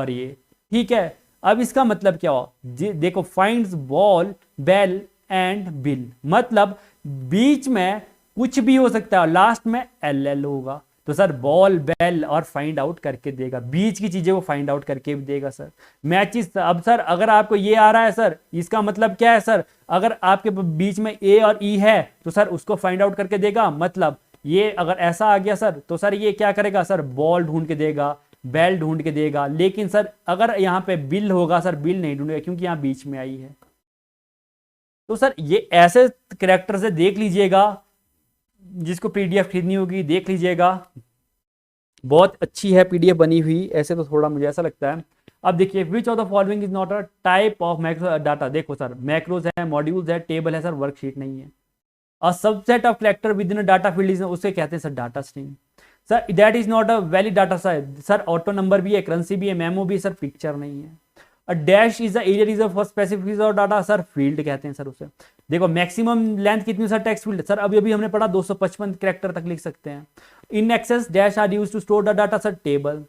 A: ये, ठीक है। अब इसका मतलब क्या हो, देखो finds ball bell and bill, मतलब बीच में कुछ भी हो सकता है, लास्ट में LL होगा, तो सर बॉल बेल और फाइंड आउट करके देगा, बीच की चीजें वो फाइंड आउट करके भी देगा सर। मैचेस, अब सर अगर आपको ये आ रहा है सर, इसका मतलब क्या है सर? अगर आपके बीच में A और E है तो सर उसको फाइंड आउट करके देगा, मतलब ये अगर ऐसा आ गया सर तो सर ये क्या करेगा सर? बॉल ढूंढ के देगा, बेल ढूंढ के देगा। लेकिन सर अगर यहाँ पे बिल होगा सर, बिल नहीं ढूंढेगा क्योंकि यहाँ बीच में आई है। तो सर ये ऐसे कैरेक्टर से देख लीजिएगा, जिसको PDF खरीदनी होगी देख लीजिएगा, बहुत अच्छी है PDF बनी हुई, ऐसे तो थोड़ा मुझे ऐसा लगता है। अब देखिए which of the following is not a type of macro data. देखो सर मैक्रोज है, मॉड्यूल्स है, टेबल है सर, वर्कशीट नहीं है। A subset of character with in a data field is, उसे कहते हैं sir data string. Sir that is not a valid data. Sir auto number भी है, करेंसी भी है, मेमो भी है, सर पिक्चर नहीं है। A dash is the area reserve for specific और डाटा, सर फील्ड कहते हैं सर उसे। देखो मैक्सिमम लेंथ कितनी सर, टेक्स्ट फील्ड, सर अभी अभी हमने पढ़ा 255 कैरेक्टर तक लिख सकते हैं। In Access dash are use to store the data, sir table.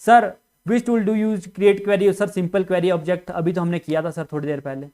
A: Sir which tool do use create query, sir simple query object, अभी तो हमने किया था सर थोड़ी देर पहले।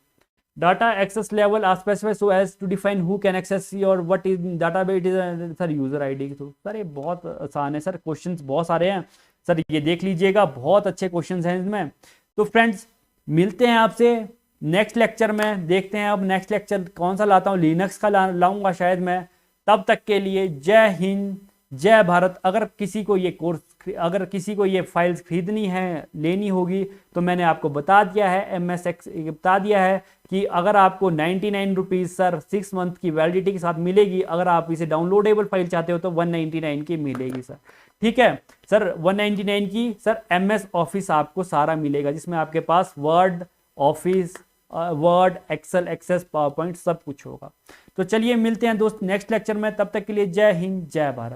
A: Data access level are specified so as to define who can access or what is database is, sir user ID के थ्रू। सर ये बहुत आसान है सर, क्वेश्चंस बहुत सारे हैं सर, ये देख लीजिएगा, बहुत अच्छे क्वेश्चंस हैं इसमें। तो फ्रेंड्स मिलते हैं आपसे नेक्स्ट लेक्चर में, देखते हैं अब नेक्स्ट लेक्चर कौन सा लाता हूँ, लिनक्स का लाऊंगा शायद मैं। तब तक के लिए जय हिंद जय भारत। अगर किसी को ये कोर्स, अगर किसी को ये फाइल्स खरीदनी है, लेनी होगी, तो मैंने आपको बता दिया है, MSX बता दिया है कि अगर आपको 99 रुपीज़ सर 6 मंथ की वैलिडिटी के साथ मिलेगी। अगर आप इसे डाउनलोडेबल फाइल चाहते हो तो 199 की मिलेगी सर, ठीक है सर। 199 की सर MS ऑफिस आपको सारा मिलेगा, जिसमें आपके पास Word, Office, Word, Excel, Access, PowerPoint सब कुछ होगा। तो चलिए मिलते हैं दोस्त नेक्स्ट लेक्चर में, तब तक के लिए जय हिंद जय भारत।